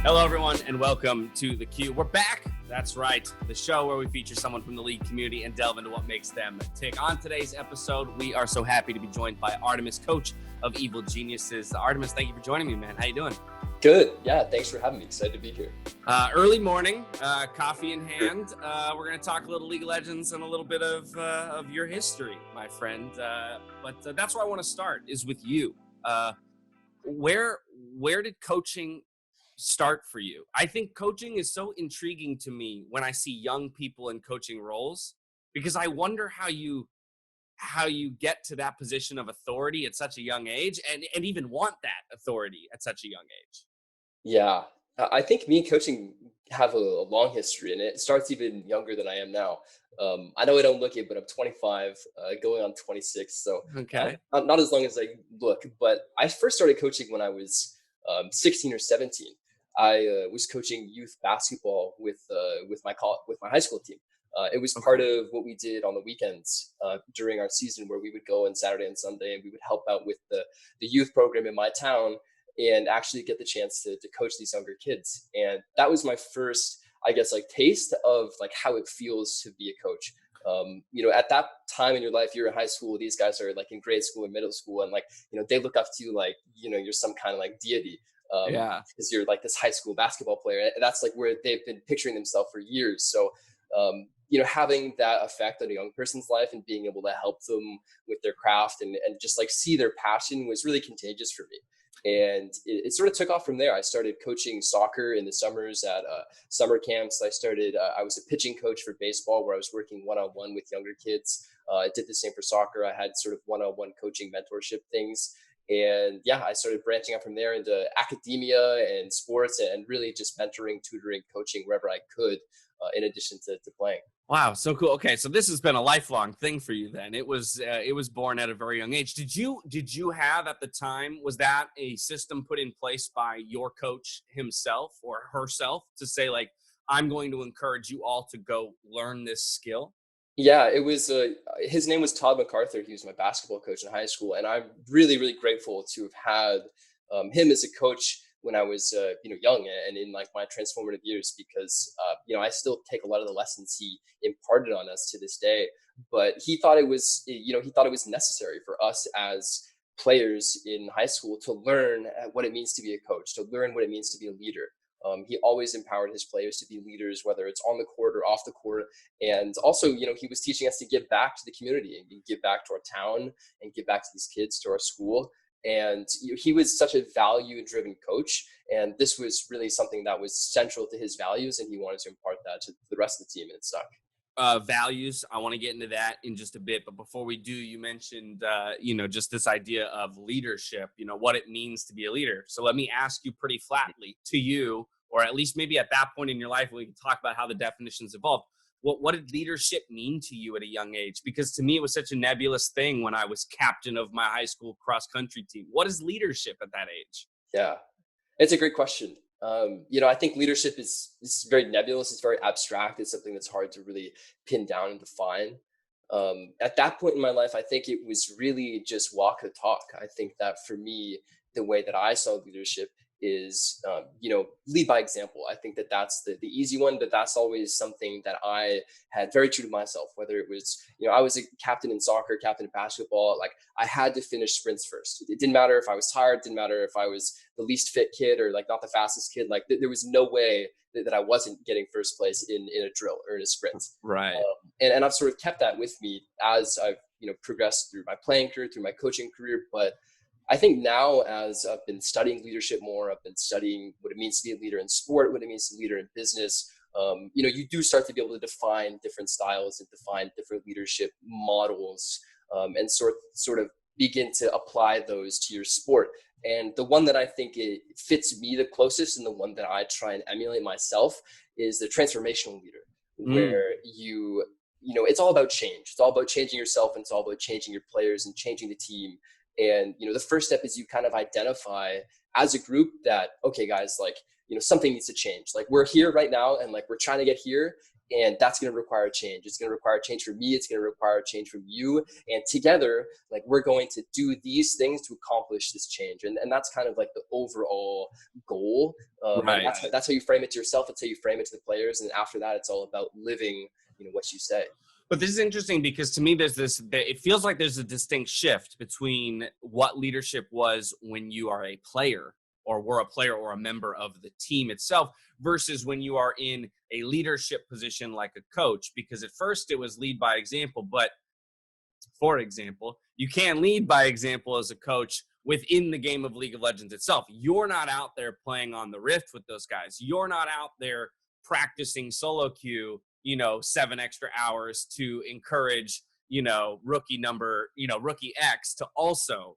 Hello, everyone, and welcome to The Q. We're back. That's right. The show where we feature someone from the league community and delve into what makes them tick. On today's episode, we are so happy to be joined by Artemis, coach of Evil Geniuses. Artemis, thank you for joining me, man. How you doing? Good. Yeah, thanks for having me. Excited to be here. Early morning, coffee in hand. We're going to talk a little League of Legends and a little bit of your history, my friend. But that's where I want to start, is with you. Where did coaching start for you? I think coaching is so intriguing to me when I see young people in coaching roles, because I wonder how you get to that position of authority at such a young age and even want that authority at such a young age. Yeah, I think me and coaching have a long history, and it starts even younger than I am now. I know I don't look it, but I'm 25, going on 26, so Okay. not as long as I look. But I first started coaching when I was 16 or 17. I was coaching youth basketball with my high school team. It was part of what we did on the weekends during our season, where we would go on Saturday and Sunday, and we would help out with the youth program in my town and actually get the chance to coach these younger kids. And that was my first, I guess, like taste of like how it feels to be a coach. At that time in your life, you're in high school, these guys are like in grade school and middle school, and like, they look up to you like, you're some kind of like deity. Because you're like this high school basketball player. And that's like where they've been picturing themselves for years. So, having that effect on a young person's life and being able to help them with their craft and just like see their passion was really contagious for me. And it sort of took off from there. I started coaching soccer in the summers at summer camps. I was a pitching coach for baseball, where I was working one-on-one with younger kids. I did the same for soccer. I had sort of one-on-one coaching mentorship things. And yeah, I started branching out from there into academia and sports, and really just mentoring, tutoring, coaching wherever I could, in addition to playing. Wow, so cool. Okay, so this has been a lifelong thing for you then. It was born at a very young age. Did you have at the time, was that a system put in place by your coach himself or herself to say, like, I'm going to encourage you all to go learn this skill? Yeah, it was. His name was Todd MacArthur. He was my basketball coach in high school, and I'm really, really grateful to have had him as a coach when I was, young and in like my transformative years, because I still take a lot of the lessons he imparted on us to this day. But he thought it was, necessary for us as players in high school to learn what it means to be a coach, to learn what it means to be a leader. He always empowered his players to be leaders, whether it's on the court or off the court. And also, he was teaching us to give back to the community and give back to our town and give back to these kids, to our school. And he was such a value-driven coach. And this was really something that was central to his values. And he wanted to impart that to the rest of the team, and it stuck. Values, I want to get into that in just a bit, but before we do, you mentioned just this idea of leadership, what it means to be a leader. So let me ask you pretty flatly, to you, or at least maybe at that point in your life, we can talk about how the definitions evolved. What did leadership mean to you at a young age? Because to me, it was such a nebulous thing when I was captain of my high school cross country team. What is leadership at that age? Yeah, it's a great question. I think leadership is very nebulous. It's very abstract. It's something that's hard to really pin down and define. At that point in my life, I think it was really just walk the talk. I think that for me, the way that I saw leadership is, lead by example. I think that that's the easy one, but that's always something that I had very true to myself, whether it was, I was a captain in soccer, captain in basketball. Like, I had to finish sprints first. It didn't matter if I was tired, didn't matter if I was the least fit kid or like not the fastest kid. Like there was no way that I wasn't getting first place in a drill or in a sprint. Right. And I've sort of kept that with me as I've, progressed through my playing career, through my coaching career. But I think now, as I've been studying leadership more, I've been studying what it means to be a leader in sport, what it means to be a leader in business. You do start to be able to define different styles and define different leadership models, and sort of begin to apply those to your sport. And the one that I think it fits me the closest, and the one that I try and emulate myself, is the transformational leader, where it's all about change. It's all about changing yourself, and it's all about changing your players and changing the team. And, the first step is you kind of identify as a group that, okay, guys, like, something needs to change. Like, we're here right now, and like, we're trying to get here. And that's going to require change. It's going to require change from me. It's going to require change from you. And together, like, we're going to do these things to accomplish this change. And that's kind of like the overall goal. Right. And that's how you frame it to yourself. It's how you frame it to the players. And after that, it's all about living, what you say. But this is interesting because to me, it feels like there's a distinct shift between what leadership was when you are a player or were a player or a member of the team itself versus when you are in a leadership position like a coach. Because at first it was lead by example, but for example, you can't lead by example as a coach within the game of League of Legends itself. You're not out there playing on the Rift with those guys. You're not out there practicing solo queue, 7 extra hours to encourage, rookie X to also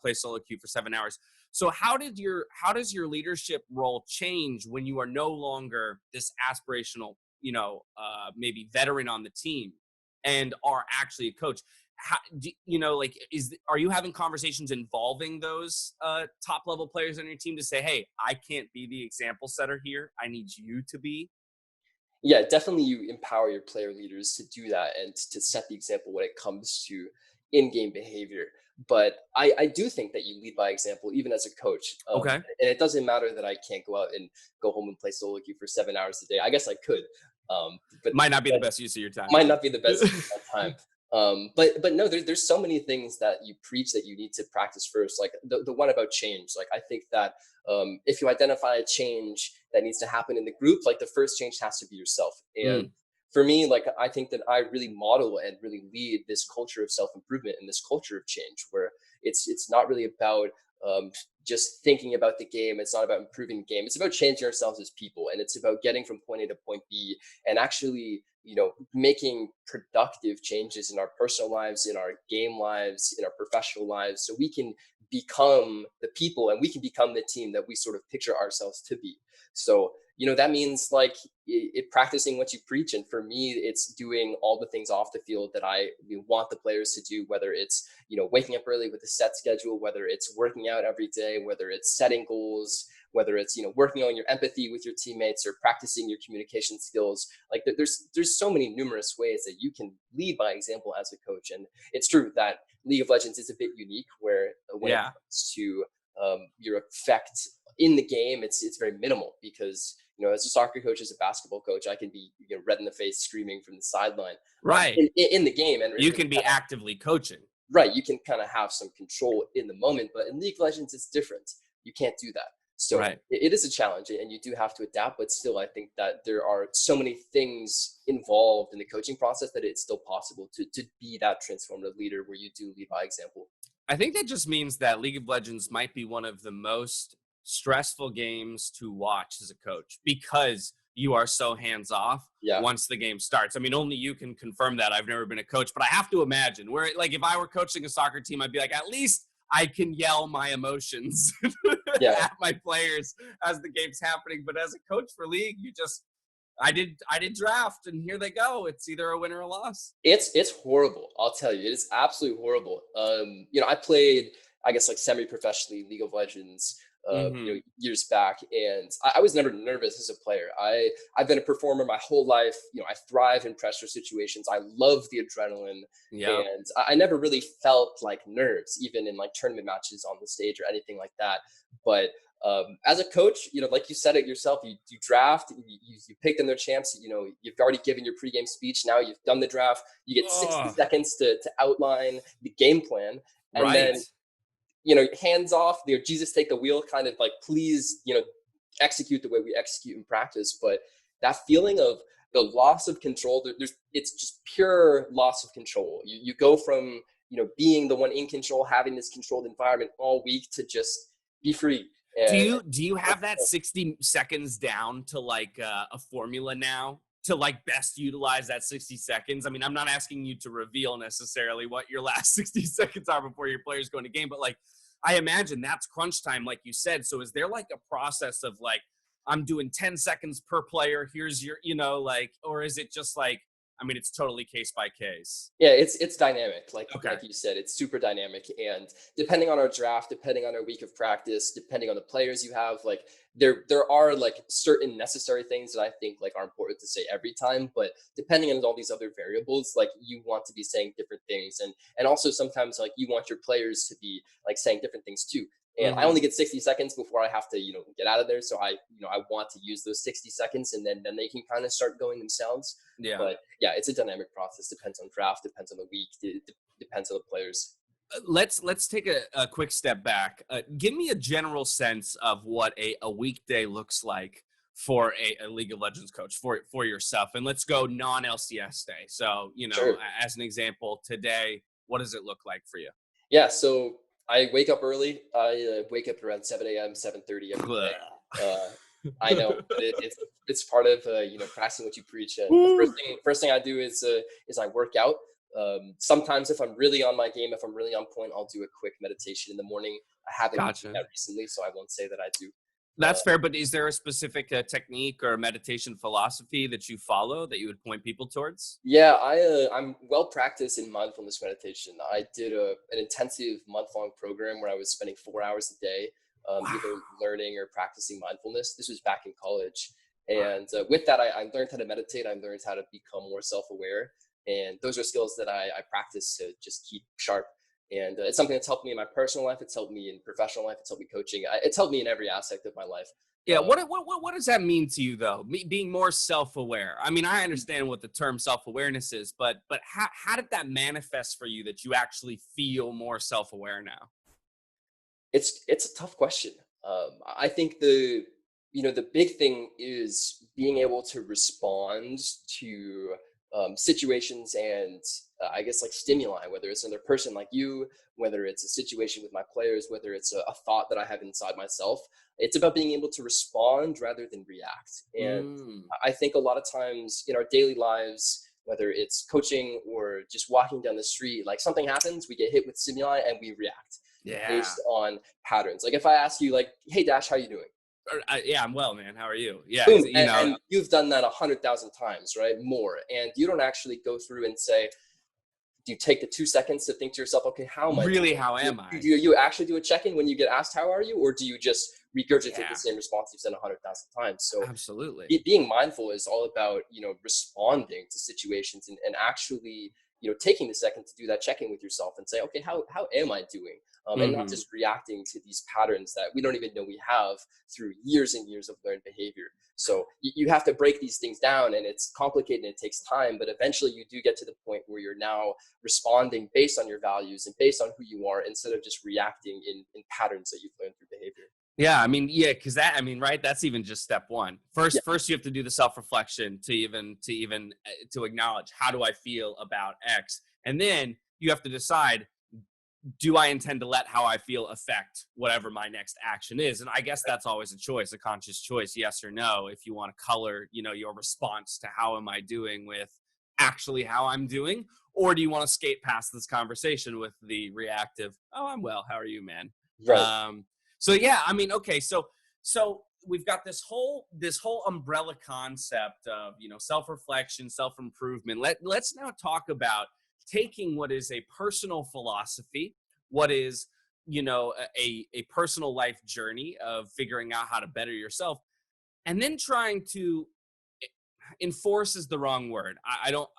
play solo queue for 7 hours. So how does your leadership role change when you are no longer this aspirational, maybe veteran on the team and are actually a coach? How, are you having conversations involving those top level players on your team to say, hey, I can't be the example setter here. I need you to be? Yeah, definitely you empower your player leaders to do that and to set the example when it comes to in-game behavior. But I do think that you lead by example, even as a coach. Okay. And it doesn't matter that I can't go out and go home and play solo queue for 7 hours a day. I guess I could. But might not be the best use of your time. Might not be the best use of my time. But no, there's so many things that you preach that you need to practice first. Like the one about change. Like, I think that if you identify a change that needs to happen in the group, like, the first change has to be yourself. And for me, like, I think that I really model and really lead this culture of self-improvement and this culture of change, where it's not really about just thinking about the game. It's not about improving the game. It's about changing ourselves as people, and it's about getting from point A to point B and actually, making productive changes in our personal lives, in our game lives, in our professional lives, so we can become the people and we can become the team that we sort of picture ourselves to be. So, that means, like, practicing what you preach. And for me, it's doing all the things off the field that I want the players to do, whether it's, waking up early with a set schedule, whether it's working out every day, whether it's setting goals, whether it's, working on your empathy with your teammates or practicing your communication skills. Like, there's so many numerous ways that you can lead by example as a coach. And it's true that League of Legends is a bit unique, where when it comes to your effect in the game, it's very minimal, because as a soccer coach, as a basketball coach, I can be red in the face screaming from the sideline, right, in the game, and you can be actively coaching, right? You can kind of have some control in the moment, but in League of Legends, it's different. You can't do that. So it is a challenge, and you do have to adapt. But still, I think that there are so many things involved in the coaching process that it's still possible to be that transformative leader where you do lead by example. I think that just means that League of Legends might be one of the most stressful games to watch as a coach, because you are so hands-off once the game starts. I mean, only you can confirm that. I've never been a coach, but I have to imagine where, like, if I were coaching a soccer team, I'd be like, at least I can yell my emotions at my players as the game's happening. But as a coach for League, I did draft, and here they go. It's either a win or a loss. It's horrible. I'll tell you, it is absolutely horrible. I played, I guess, like, semi-professionally League of Legends years back, and I was never nervous as a player. I've been a performer my whole life. I thrive in pressure situations. I love the adrenaline, and I never really felt like nerves, even in, like, tournament matches on the stage or anything like that. But as a coach, like you said it yourself, you draft, you pick them their champs. You've already given your pregame speech. Now you've done the draft. You get 60 seconds to outline the game plan, and then hands off, Jesus take the wheel, kind of like, please, execute the way we execute in practice. But that feeling of the loss of control, it's just pure loss of control. You go from, being the one in control, having this controlled environment all week, to just be free. Do you have that 60 seconds down to, like, a formula now to, like, best utilize that 60 seconds? I mean, I'm not asking you to reveal necessarily what your last 60 seconds are before your players go into game, but, like, I imagine that's crunch time, like you said. So is there, like, a process of, like, I'm doing 10 seconds per player, here's your, or is it just like, I mean, it's totally case by case. Yeah, it's dynamic. Okay. Like you said, it's super dynamic. And depending on our draft, depending on our week of practice, depending on the players you have, like there are like certain necessary things that I think like are important to say every time. But depending on all these other variables, like you want to be saying different things. And also sometimes like you want your players to be like saying different things too. And I Hmm. only get 60 seconds before I have to, get out of there. So I want to use those 60 seconds, and then they can kind of start going themselves. Yeah. But yeah, it's a dynamic process. Depends on draft, depends on the week, depends on the players. Let's take a quick step back. Give me a general sense of what a weekday looks like for a League of Legends coach for yourself, and let's go non LCS day. So Sure. as an example, today, what does it look like for you? Yeah. So I wake up early. I wake up around 7 a.m., 7:30 every day. Uh, I know, but it's part of practicing what you preach. And the Woo. first thing I do is I work out. Sometimes if I'm really on my game, if I'm really on point, I'll do a quick meditation in the morning. I haven't been doing Gotcha. that recently, so I won't say that I do. Uh, That's fair, but is there a specific technique or meditation philosophy that you follow that you would point people towards? Yeah, I'm well practiced in mindfulness meditation. I did an intensive month-long program where I was spending 4 hours a day, either Wow. learning or practicing mindfulness. This was back in college, Wow. and with that, I learned how to meditate. I learned how to become more self-aware, and those are skills that I practice to just keep sharp. And it's something that's helped me in my personal life. It's helped me in professional life. It's helped me coaching. It's helped me in every aspect of my life. Yeah, Uh, what does that mean to you though? Being more self-aware. I mean, I understand what the term self-awareness is, but how did that manifest for you that you actually feel more self-aware now? It's a tough question. I think the big thing is being able to respond to situations and I guess like stimuli, whether it's another person like you, whether it's a situation with my players, whether it's a thought that I have inside myself. It's about being able to respond rather than react. And Mm, I think a lot of times in our daily lives, whether it's coaching or just walking down the street, like something happens, we get hit with stimuli and we react yeah. based on patterns. Like if I ask you, like, "Hey, Dash, how you doing?" Yeah, I'm well, man. How are you? Yeah, Boom, Yeah. and you've done that 100,000 times, right? More, and you don't actually go through and say, do you take the 2 seconds to think to yourself, okay, how am I Really, doing? how Do am I? you actually do a check-in when you get asked how are you, or do you just regurgitate the Yeah, same response you've said 100,000 times? So absolutely. being mindful is all about responding to situations and actually taking the second to do that check-in with yourself and say, okay, how am I doing, and not Hmm. just reacting to these patterns that we don't even know we have through years and years of learned behavior. So you have to break these things down, and it's complicated and it takes time, but eventually you do get to the point where you're now responding based on your values and based on who you are, instead of just reacting in patterns that you've learned through behavior. Yeah, I mean, yeah, because I mean, right? That's even just step one. Yeah. First, you have to do the self reflection to acknowledge how do I feel about X, and then you have to decide, do I intend to let how I feel affect whatever my next action is? And I guess that's always a choice, a conscious choice, yes or no. If you want to color, your response to how am I doing with actually how I'm doing, or do you want to skate past this conversation with the reactive? Oh, I'm well. How are you, man? Right. Um, so yeah, I mean, okay, so we've got this whole umbrella concept of self reflection, self improvement. Let's now talk about taking what is a personal philosophy, what is a personal life journey of figuring out how to better yourself, and then trying to enforce is the wrong word. I don't.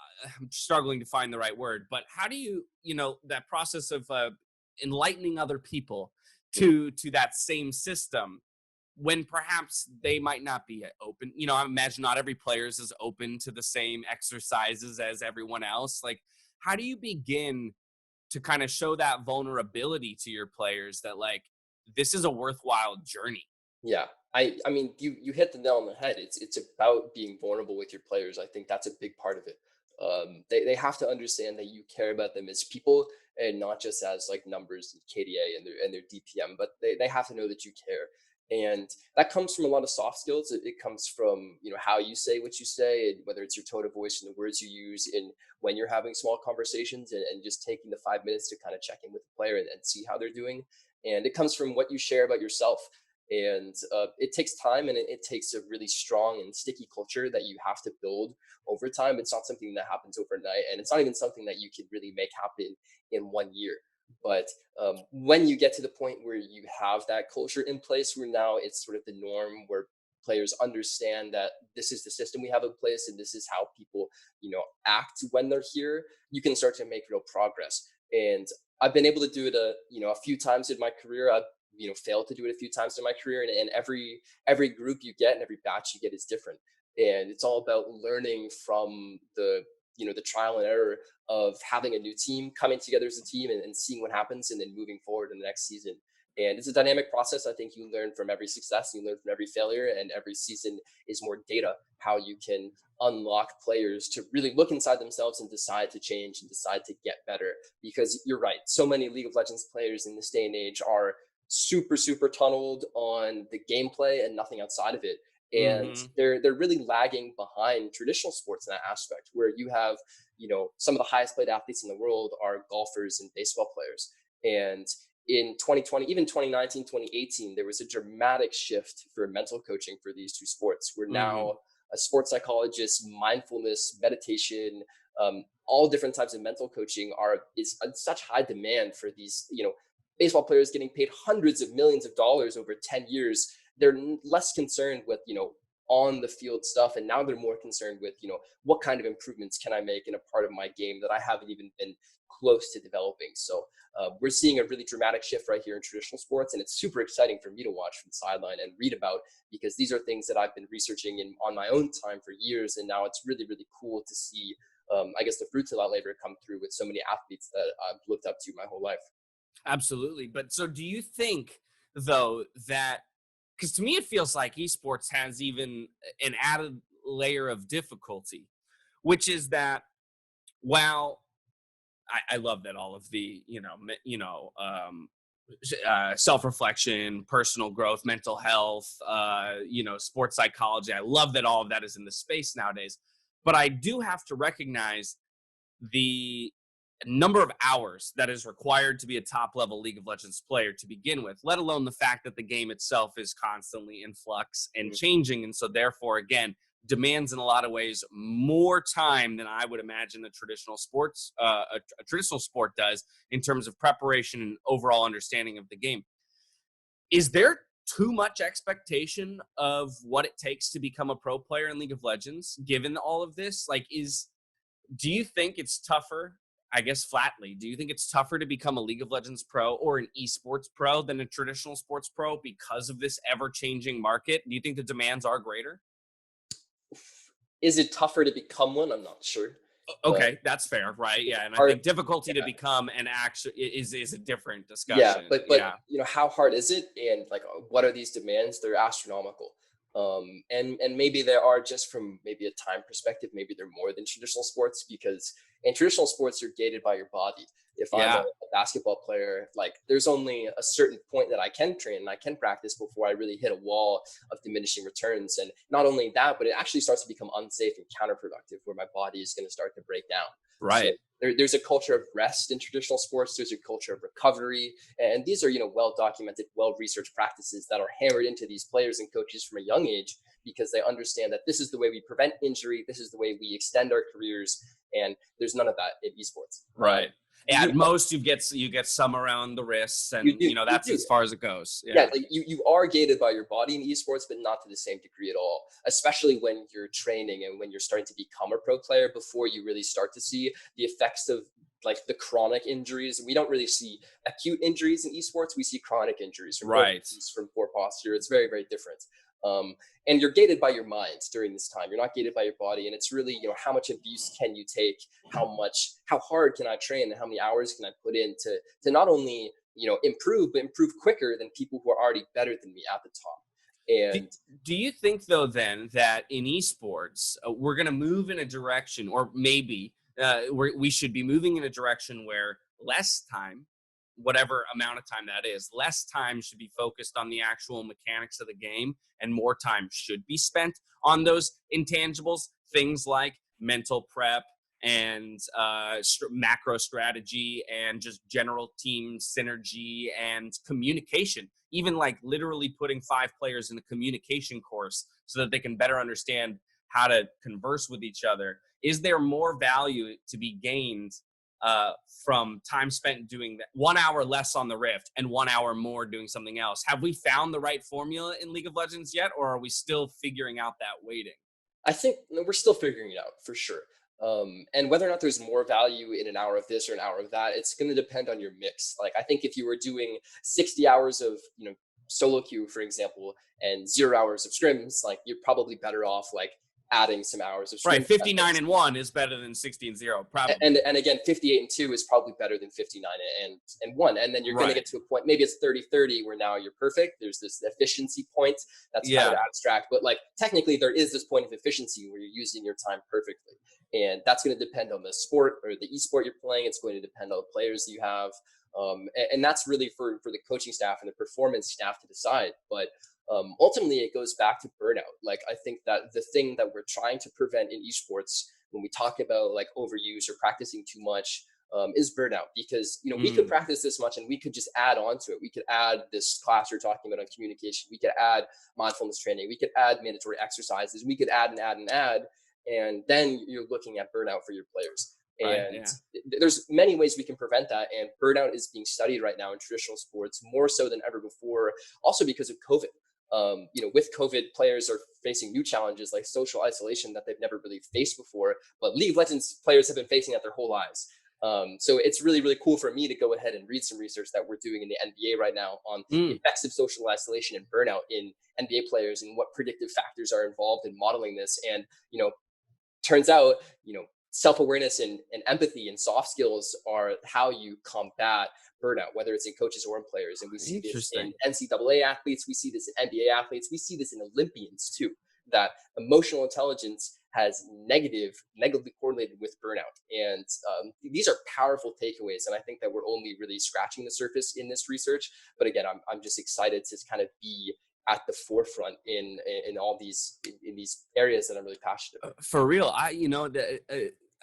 I'm struggling to find the right word. But how do that process of enlightening other people Mhm. to that same system when perhaps they might not be open? I imagine not every player is as open to the same exercises as everyone else. Like, how do you begin to kind of show that vulnerability to your players that like this is a worthwhile journey? Yeah. I mean, you hit the nail on the head. It's about being vulnerable with your players. I think that's a big part of it. They have to understand that you care about them as people and not just as like numbers and KDA and their DPM, but they have to know that you care. And that comes from a lot of soft skills. It comes from how you say what you say, and whether it's your tone of voice and the words you use in when you're having small conversations, and just taking the 5 minutes to kind of check in with the player and see how they're doing. And it comes from what you share about yourself. And it takes time, and it takes a really strong and sticky culture that you have to build over time. It's not something that happens overnight, and it's not even something that you can really make happen in 1 year. But when you get to the point where you have that culture in place, where now it's sort of the norm, where players understand that this is the system we have in place and this is how people, act when they're here, you can start to make real progress. And I've been able to do it a few times in my career. I've failed to do it a few times in my career, and every group you get and every batch you get is different. And it's all about learning from the trial and error of having a new team, coming together as a team, and seeing what happens, and then moving forward in the next season. And it's a dynamic process. I think you learn from every success, you learn from every failure, and every season is more data, how you can unlock players to really look inside themselves and decide to change and decide to get better. Because you're right, so many League of Legends players in this day and age are super tunneled on the gameplay and nothing outside of it. And they're really lagging behind traditional sports in that aspect, where you have, some of the highest paid athletes in the world are golfers and baseball players. And in 2020, even 2019, 2018, there was a dramatic shift for mental coaching for these two sports. We're now a sports psychologist, mindfulness, meditation, all different types of mental coaching is in such high demand for these, baseball players getting paid hundreds of millions of dollars over 10 years. They're less concerned with, on the field stuff. And now they're more concerned with, what kind of improvements can I make in a part of my game that I haven't even been close to developing. So we're seeing a really dramatic shift right here in traditional sports. And it's super exciting for me to watch from the sideline and read about, because these are things that I've been researching on my own time for years. And now it's really, really cool to see, I guess, the fruits of that labor come through with so many athletes that I've looked up to my whole life. Absolutely. But so do you think, though, that, because to me it feels like esports has even an added layer of difficulty, which is that while I love that all of the, self-reflection, personal growth, mental health, sports psychology, I love that all of that is in the space nowadays. But I do have to recognize the number of hours that is required to be a top level League of Legends player to begin with, let alone the fact that the game itself is constantly in flux and changing. And so therefore, again, demands in a lot of ways more time than I would imagine a traditional sport does in terms of preparation and overall understanding of the game. Is there too much expectation of what it takes to become a pro player in League of Legends, given all of this? Do you think it's tougher? I guess flatly, do you think it's tougher to become a League of Legends pro or an esports pro than a traditional sports pro because of this ever-changing market? Do you think the demands are greater? Is it tougher to become one? I'm not sure. Okay, that's fair, right? Yeah, and I think difficulty to become an action is a different discussion. Yeah, but how hard is it? And what are these demands? They're astronomical. And maybe there are, just from maybe a time perspective, maybe they're more than traditional sports, because in traditional sports you're gated by your body. If I'm a basketball player, there's only a certain point that I can train and I can practice before I really hit a wall of diminishing returns. And not only that, but it actually starts to become unsafe and counterproductive, where my body is going to start to break down. Right. So there's a culture of rest in traditional sports. There's a culture of recovery, and these are well documented, well researched practices that are hammered into these players and coaches from a young age, because they understand that this is the way we prevent injury, this is the way we extend our careers, and there's none of that in esports. Right. At most, you get some around the wrists, and that's as far as it goes. Yeah, you are gated by your body in esports, but not to the same degree at all. Especially when you're training and when you're starting to become a pro player, before you really start to see the effects of the chronic injuries. We don't really see acute injuries in esports. We see chronic injuries from poor posture. It's very, very different. And you're gated by your mind during this time. You're not gated by your body. And it's really, how much abuse can you take? How hard can I train? And how many hours can I put in to not only, improve, but improve quicker than people who are already better than me at the top. And do you think, though, then, that in esports, we're going to move in a direction, or maybe we should be moving in a direction where less time, whatever amount of time that is, less time should be focused on the actual mechanics of the game, and more time should be spent on those intangibles, things like mental prep and macro strategy and just general team synergy and communication, even like literally putting 5 players in the communication course so that they can better understand how to converse with each other. Is there more value to be gained from time spent doing that, 1 hour less on the Rift and 1 hour more doing something else? Have we found the right formula in League of Legends yet, or are we still figuring out that weighting? I think we're still figuring it out for sure. And whether or not there's more value in an hour of this or an hour of that, it's going to depend on your mix. Like I think if you were doing 60 hours of solo queue, for example, and 0 hours of scrims, like you're probably better off like adding some hours of Right, scrim 59 and 1 is better than 60 and 0, probably. and again 58 and 2 is probably better than 59 and 1, and then you're going to get to a point, maybe it's 30-30 where now you're perfect. There's this efficiency point that's kind of abstract, but like technically there is this point of efficiency where you're using your time perfectly, and that's going to depend on the sport or the esport you're playing. It's going to depend on the players that you have, and that's really for the coaching staff and the performance staff to decide. But ultimately it goes back to burnout. Like I think that the thing that we're trying to prevent in esports when we talk about like overuse or practicing too much is burnout, because we could practice this much and we could just add on to it. We could add this class you're talking about on communication, we could add mindfulness training, we could add mandatory exercises, we could add and add and add, and then you're looking at burnout for your players. And there's many ways we can prevent that, and burnout is being studied right now in traditional sports more so than ever before, also because of COVID. With COVID, players are facing new challenges like social isolation that they've never really faced before, but League of Legends players have been facing that their whole lives. So it's really, really cool for me to go ahead and read some research that we're doing in the NBA right now on the effects of social isolation and burnout in NBA players and what predictive factors are involved in modeling this. And, turns out, self-awareness and empathy and soft skills are how you combat burnout, whether it's in coaches or in players. And we see this in NCAA athletes, we see this in NBA athletes, we see this in Olympians too, that emotional intelligence has negatively correlated with burnout. And these are powerful takeaways. And I think that we're only really scratching the surface in this research. But again, I'm just excited to kind of be at the forefront in all these in these areas that I'm really passionate about. For real,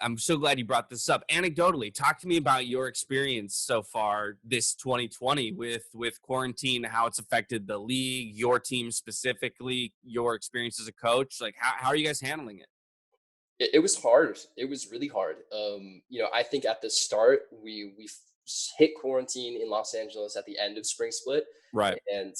I'm so glad you brought this up. Anecdotally, talk to me about your experience so far this 2020 with quarantine, how it's affected the league, your team specifically, your experience as a coach. Like, how are you guys handling it? It was hard. It was really hard. I think at the start we hit quarantine in Los Angeles at the end of spring split, right? And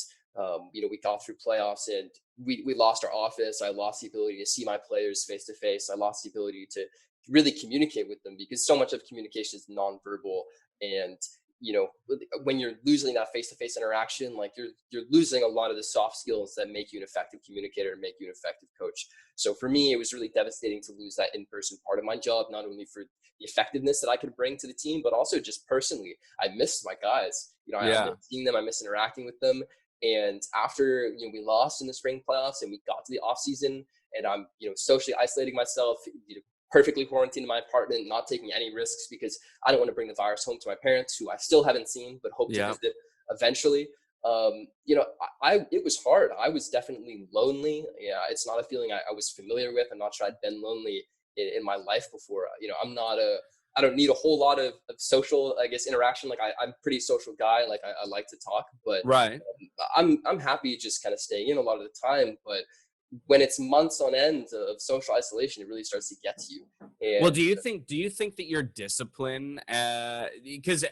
we got through playoffs, and we lost our office. I lost the ability to see my players face to face. I lost the ability to really communicate with them, because so much of communication is nonverbal. And when you're losing that face-to-face interaction, like you're losing a lot of the soft skills that make you an effective communicator and make you an effective coach. So for me, it was really devastating to lose that in-person part of my job, not only for the effectiveness that I could bring to the team, but also just personally. I missed my guys. I miss seeing them, I miss interacting with them. And after we lost in the spring playoffs and we got to the off season, and I'm socially isolating myself, perfectly quarantined in my apartment, not taking any risks because I don't want to bring the virus home to my parents, who I still haven't seen but hope to visit eventually. It was hard. I was definitely lonely. Yeah, it's not a feeling I was familiar with. I'm not sure I'd been lonely in my life before. I don't need a whole lot of social, I guess, interaction. Like I'm a pretty social guy. Like I like to talk, but I'm happy just kind of staying in a lot of the time. But when it's months on end of social isolation, it really starts to get to you. And, well, do you think that your discipline, because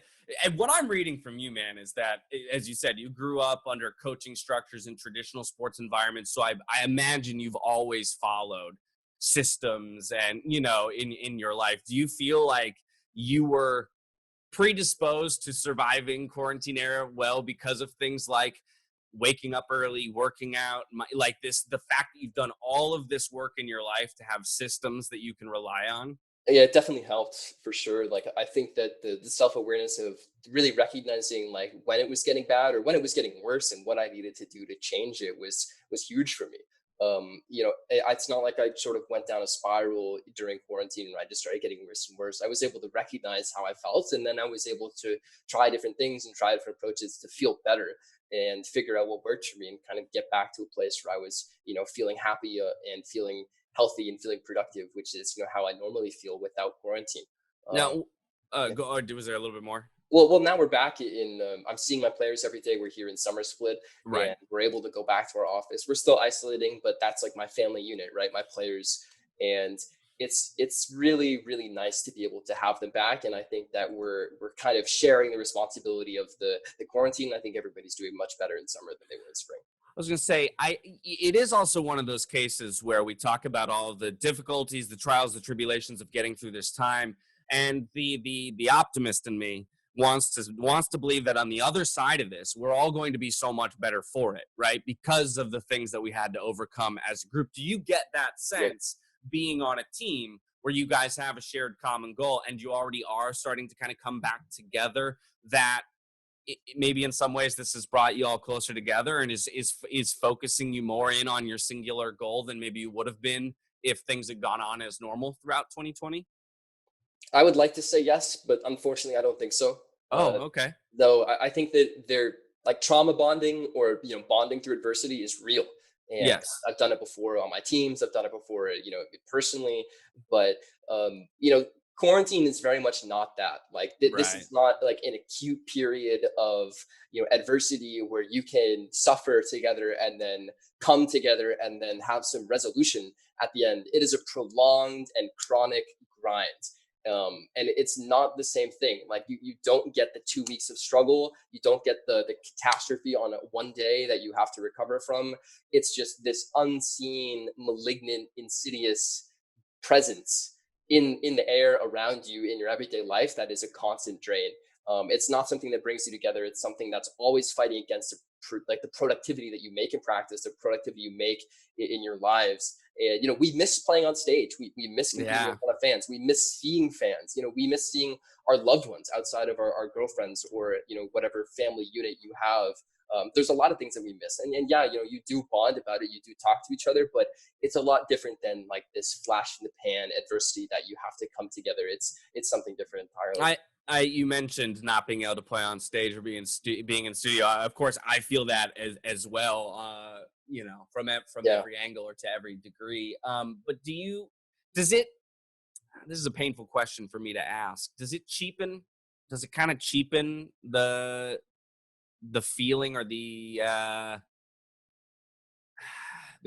what I'm reading from you, man, is that, as you said, you grew up under coaching structures in traditional sports environments. So I imagine you've always followed systems and, in your life. Do you feel like you were predisposed to surviving quarantine era well because of things like waking up early, working out, the fact that you've done all of this work in your life to have systems that you can rely on? Yeah, it definitely helped for sure. Like I think that the self-awareness of really recognizing like when it was getting bad or when it was getting worse and what I needed to do to change it was huge for me. It's not like I sort of went down a spiral during quarantine and I just started getting worse and worse. I was able to recognize how I felt, and then I was able to try different things and try different approaches to feel better and figure out what worked for me and kind of get back to a place where I was, feeling happy and feeling healthy and feeling productive, which is, how I normally feel without quarantine. Um, Now, yeah. was there a little bit more? Well, now we're back in. I'm seeing my players every day. We're here in summer split, Right. and we're able to go back to our office. We're still isolating, but that's like my family unit, right? My players, and it's really really nice to be able to have them back. And I think that we're kind of sharing the responsibility of the quarantine. I think everybody's doing much better in summer than they were in spring. I was going to say, it is also one of those cases where we talk about all of the difficulties, the trials, the tribulations of getting through this time, and the optimist in me wants to believe that on the other side of this, we're all going to be so much better for it, right? Because of the things that we had to overcome as a group. Do you get that Yeah. sense being on a team where you guys have a shared common goal and you already are starting to kind of come back together, that maybe in some ways this has brought you all closer together and is focusing you more in on your singular goal than maybe you would have been if things had gone on as normal throughout 2020? I would like to say yes, but unfortunately, I don't think so. Oh, Uh, okay. though I think that they're like trauma bonding, or bonding through adversity is real, and Yes. I've done it before on my teams. I've done it before, personally. But quarantine is very much not that. Like this Right. is not like an acute period of adversity where you can suffer together and then come together and then have some resolution at the end. It is a prolonged and chronic grind. And it's not the same thing. Like you don't get the 2 weeks of struggle. You don't get the catastrophe on one day that you have to recover from. It's just this unseen, malignant, insidious presence in the air around you in your everyday life that is a constant drain. It's not something that brings you together. It's something that's always fighting against the productivity that you make in practice, the productivity you make in your lives. And we miss playing on stage. We miss competing in Yeah. front of fans. We miss seeing fans. We miss seeing our loved ones outside of our girlfriends, or whatever family unit you have. There's a lot of things that we miss, and yeah, you do bond about it. You do talk to each other, but it's a lot different than like this flash in the pan adversity that you have to come together. It's something different entirely. You mentioned not being able to play on stage or being in studio. Of course, I feel that as well. From Yeah. every angle or to every degree. But does it? This is a painful question for me to ask. Does it cheapen? Does it kind of cheapen the feeling or the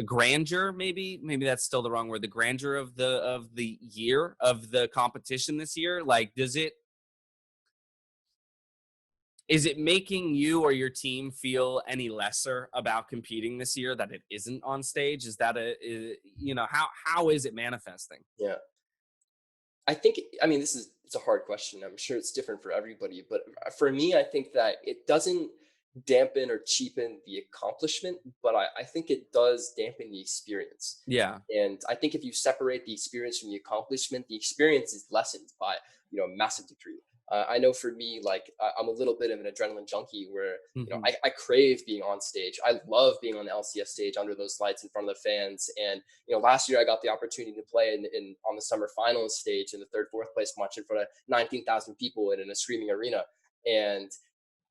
grandeur? Maybe that's still the wrong word. The grandeur of the year of the competition this year. Like, is it making you or your team feel any lesser about competing this year that it isn't on stage? Is that how is it manifesting? Yeah. It's a hard question. I'm sure it's different for everybody, but for me, I think that it doesn't dampen or cheapen the accomplishment, but I think it does dampen the experience. Yeah. And I think if you separate the experience from the accomplishment, the experience is lessened by a massive degree. I know for me, like I'm a little bit of an adrenaline junkie, where Hmm. I crave being on stage. I love being on the LCS stage under those lights in front of the fans. And last year I got the opportunity to play in on the summer finals stage in the third, fourth place match in front of 19,000 people in a screaming arena, and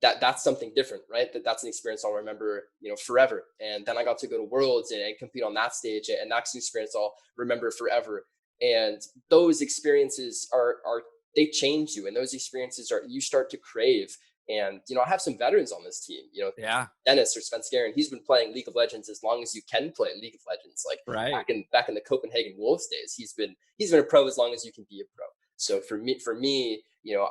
that's something different, right? That's an experience I'll remember, forever. And then I got to go to Worlds and compete on that stage, and that's an experience I'll remember forever. And those experiences are they change you, and those experiences are you start to crave. And I have some veterans on this team. Yeah. Dennis or Svenskeren, he's been playing League of Legends as long as you can play League of Legends. Like Right. back in the Copenhagen Wolves days, he's been a pro as long as you can be a pro. So for me,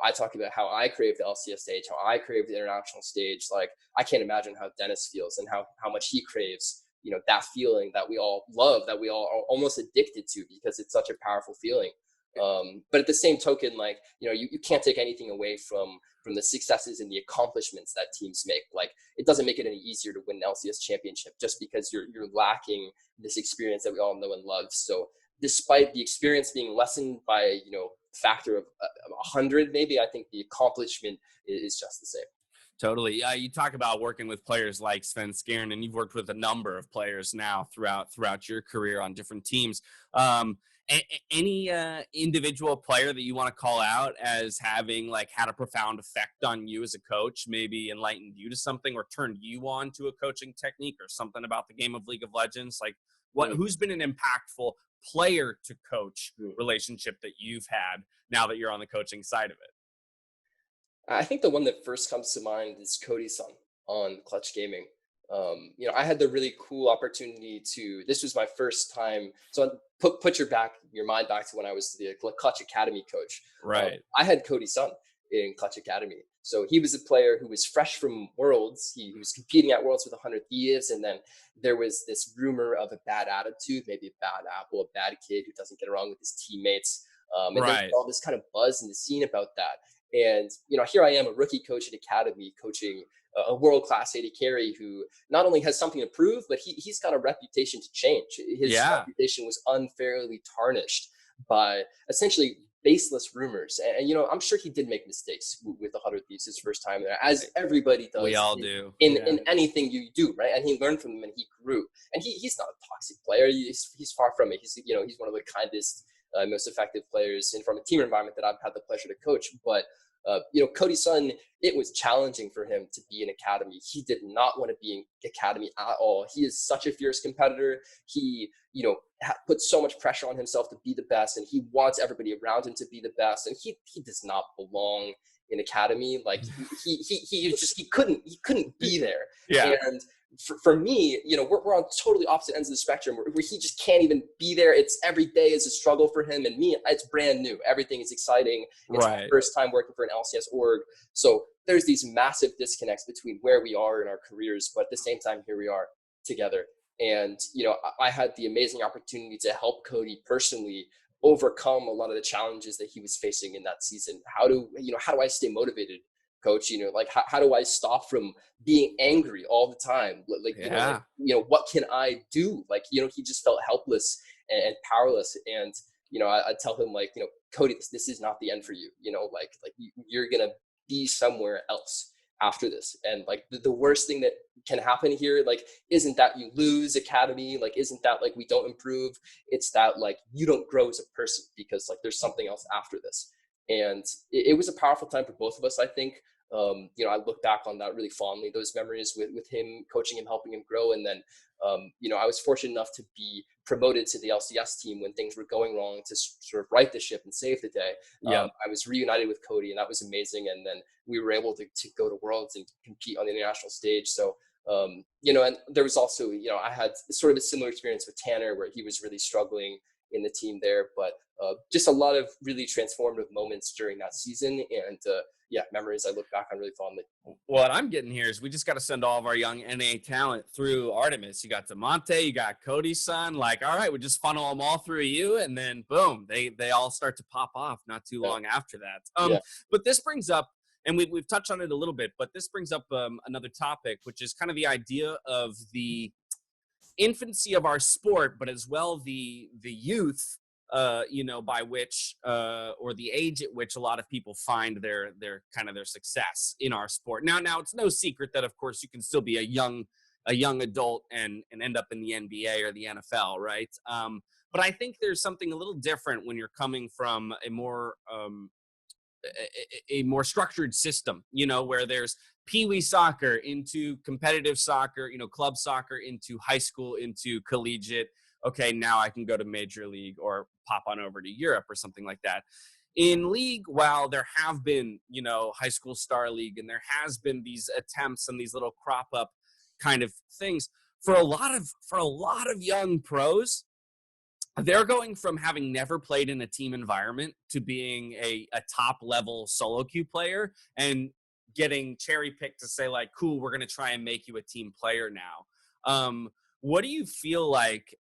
I talk about how I crave the LCS stage, how I crave the international stage. Like I can't imagine how Dennis feels and how much he craves, that feeling that we all love, that we all are almost addicted to, because it's such a powerful feeling. But at the same token, like, you can't take anything away from the successes and the accomplishments that teams make. Like it doesn't make it any easier to win an LCS championship just because you're lacking this experience that we all know and love. So despite the experience being lessened by, factor of 100, maybe, I think the accomplishment is just the same. Totally. You talk about working with players like Sven Skjern, and you've worked with a number of players now throughout your career on different teams. Any individual player that you want to call out as having like had a profound effect on you as a coach, maybe enlightened you to something or turned you on to a coaching technique or something about the game of League of Legends? Like who's been an impactful player to coach relationship that you've had now that you're on the coaching side of it? I think the one that first comes to mind is Cody Sun on Clutch Gaming. I had the really cool opportunity to. This was my first time. So put your mind back to when I was the Clutch Academy coach. Right. I had Cody Sun in Clutch Academy. So he was a player who was fresh from Worlds. He was competing at Worlds with 100 Thieves, and then there was this rumor of a bad attitude, maybe a bad apple, a bad kid who doesn't get along with his teammates. And there was Right. all this kind of buzz in the scene about that. And here I am, a rookie coach at Academy, coaching a world-class AD carry who not only has something to prove, but he's got a reputation to change. His Yeah. reputation was unfairly tarnished by essentially baseless rumors. And I'm sure he did make mistakes with the 100 Thieves his first time there, as everybody does. We all do. In anything you do, right? And he learned from them and he grew. And he's not a toxic player. He's far from it. He's one of the kindest, most effective players from a team environment that I've had the pleasure to coach. But Cody Sun, it was challenging for him to be in Academy. He did not want to be in Academy at all. He is such a fierce competitor. He, puts so much pressure on himself to be the best, and he wants everybody around him to be the best. And he does not belong in Academy. Like he couldn't be there. Yeah. And for me, we're on totally opposite ends of the spectrum where he just can't even be there. It's every day is a struggle for him, and me, it's brand new. Everything is exciting. It's my first time working for an LCS org. So there's these massive disconnects between where we are in our careers, but at the same time, here we are together. And, I had the amazing opportunity to help Cody personally overcome a lot of the challenges that he was facing in that season. How do I stay motivated, coach? How do I stop from being angry all the time? What can I do? He just felt helpless and powerless. And, I tell him Cody, this is not the end for you. You're going to be somewhere else after this. And the worst thing that can happen here, isn't that you lose Academy, isn't that we don't improve. It's that you don't grow as a person, because there's something else after this. And it was a powerful time for both of us, I think. I look back on that really fondly, those memories with him, coaching him, helping him grow. And then, I was fortunate enough to be promoted to the LCS team when things were going wrong, to sort of right the ship and save the day. I was reunited with Cody, and that was amazing. And then we were able to go to Worlds and compete on the international stage. So, and there was also, I had sort of a similar experience with Tanner, where he was really struggling in the team there, but just a lot of really transformative moments during that season. And memories I look back on really fondly. What I'm getting here is we just got to send all of our young NA talent through Artemis. You got Demonte, you got Cody Sun. All right, we just funnel them all through you, and then boom, they all start to pop off not too long after that. But this brings up, and we've touched on it a little bit, but this brings up another topic, which is kind of the idea of the infancy of our sport, but as well the youth, by which or the age at which a lot of people find their success in our sport. Now it's no secret that of course you can still be a young adult and end up in the NBA or the NFL, right? But I think there's something a little different when you're coming from a more structured system, where there's peewee soccer into competitive soccer, club soccer into high school, into collegiate. Okay, now I can go to Major League or pop on over to Europe or something like that. In League, while there have been, High School Star League, and there has been these attempts and these little crop up kind of things, for a lot of young pros, they're going from having never played in a team environment to being a top level solo queue player and getting cherry picked to say cool, we're going to try and make you a team player now. What do you feel like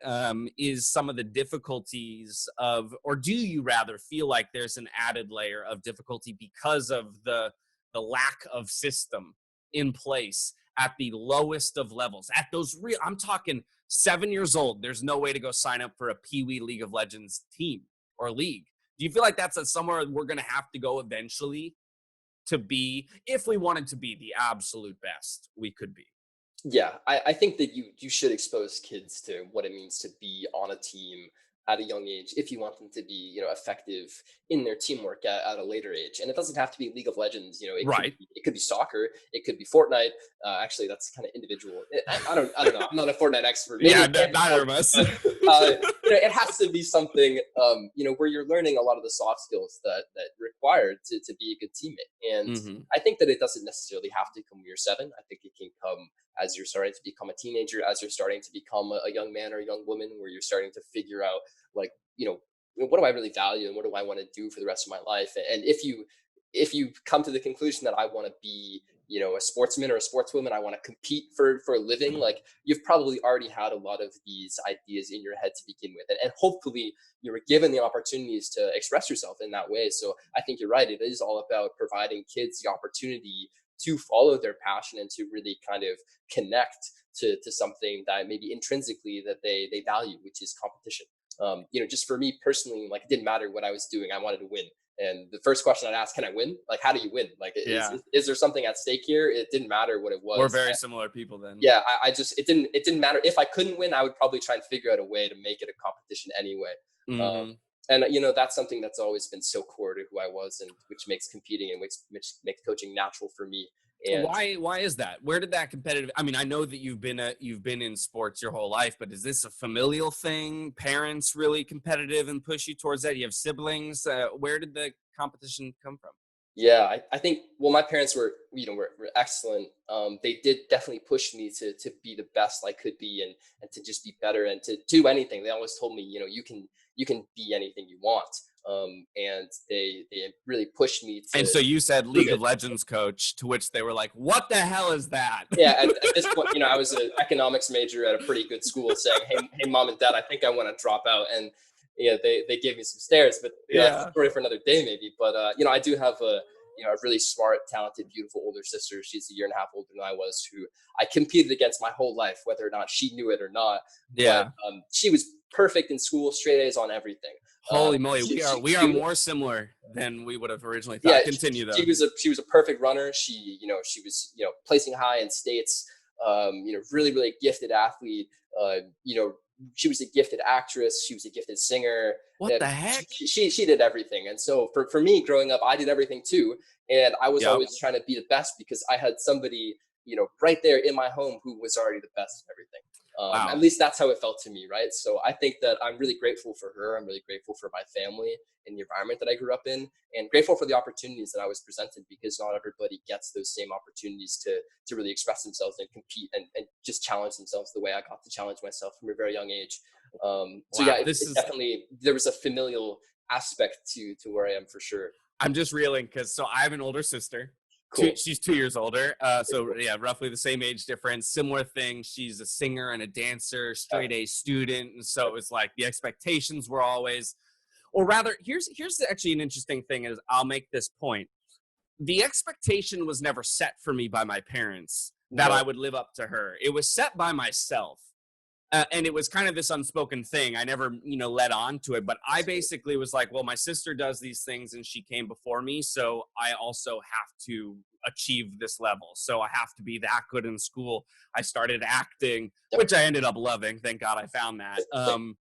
is some of the difficulties of, or do you rather feel like there's an added layer of difficulty because of the lack of system in place at the lowest of levels, at those real, I'm talking 7 years old, there's no way to go sign up for a Pee-wee League of Legends team or league. Do you feel like that's somewhere we're going to have to go eventually to be, if we wanted to be the absolute best we could be? Yeah, I think that you should expose kids to what it means to be on a team at a young age if you want them to be, effective in their teamwork at a later age. And it doesn't have to be League of Legends. Right. It could be soccer, it could be Fortnite. Actually, that's kind of individual. I don't know. I'm not a Fortnite expert. Maybe Yeah, neither of us. But, it has to be something, where you're learning a lot of the soft skills that required to be a good teammate. And Mhm. I think that it doesn't necessarily have to come when you're 7. I think it can come as you're starting to become a teenager, as you're starting to become a young man or a young woman, where you're starting to figure out, like, what do I really value and what do I want to do for the rest of my life? And if you come to the conclusion that I want to be, a sportsman or a sportswoman, I want to compete for a living, like, you've probably already had a lot of these ideas in your head to begin with. And hopefully you were given the opportunities to express yourself in that way. So I think you're right. It is all about providing kids the opportunity to follow their passion and to really kind of connect to something that maybe intrinsically that they value, which is competition. Just for me personally, like, it didn't matter what I was doing. I wanted to win. And the first question I'd ask, can I win? Like, how do you win? Like, Yeah. is there something at stake here? It didn't matter what it was. We're very similar people then. Yeah, it didn't matter. If I couldn't win, I would probably try and figure out a way to make it a competition anyway. Mhm. And that's something that's always been so core to who I was, and which makes competing and which makes coaching natural for me. And Why is that? Where did that competitive? I mean, I know that you've been in sports your whole life, but is this a familial thing? Parents really competitive and push you towards that? You have siblings. Where did the competition come from? yeah, I think, well, my parents were excellent. They did definitely push me to be the best I could be, and to just be better and to do anything. They always told me, you can be anything you want. And they really pushed me And to so you said prove League of it. Legends coach, to which they were like, "What the hell is that?" Yeah, at this point, I was an economics major at a pretty good school, saying, "Hey, mom and dad, I think I want to drop out." And they gave me some stares, but that's a Yeah. story for another day, maybe. But I do have a really smart, talented, beautiful older sister. She's a year and a half older than I was, who I competed against my whole life, whether or not she knew it or not. But Yeah. she was perfect in school, straight A's on everything. Holy moly, She, she, we are she more similar than we would have originally yeah, thought. Continue though. she was a perfect runner. She was, placing high in states. Really really gifted athlete. You know, she was a gifted actress. She was a gifted singer. What the heck? She did everything. And so for me growing up, I did everything too. And I was Yep. always trying to be the best because I had somebody, right there in my home who was already the best at everything. At Wow. least that's how it felt to me, right? So I think that I'm really grateful for her. I'm really grateful for my family and the environment that I grew up in, and grateful for the opportunities that I was presented, because not everybody gets those same opportunities to really express themselves and compete and just challenge themselves the way I got to challenge myself from a very young age. So yeah, Wow. This it is definitely, there was a familial aspect to where I am for sure. I'm just reeling because so I have an older sister. Cool. She's 2 years older. So yeah, roughly the same age difference. Similar thing. She's a singer and a dancer, Uh, straight A student, and so it's like the expectations were always, or rather, here's actually an interesting thing is I'll make this point. The expectation was never set for me by my parents that no. I would live up to her. It was set by myself. And it was kind of this unspoken thing. I never, led on to it, but I basically was like, well, my sister does these things and she came before me. So I also have to achieve this level. So I have to be that good in school. I started acting, Yep. which I ended up loving. Thank God I found that.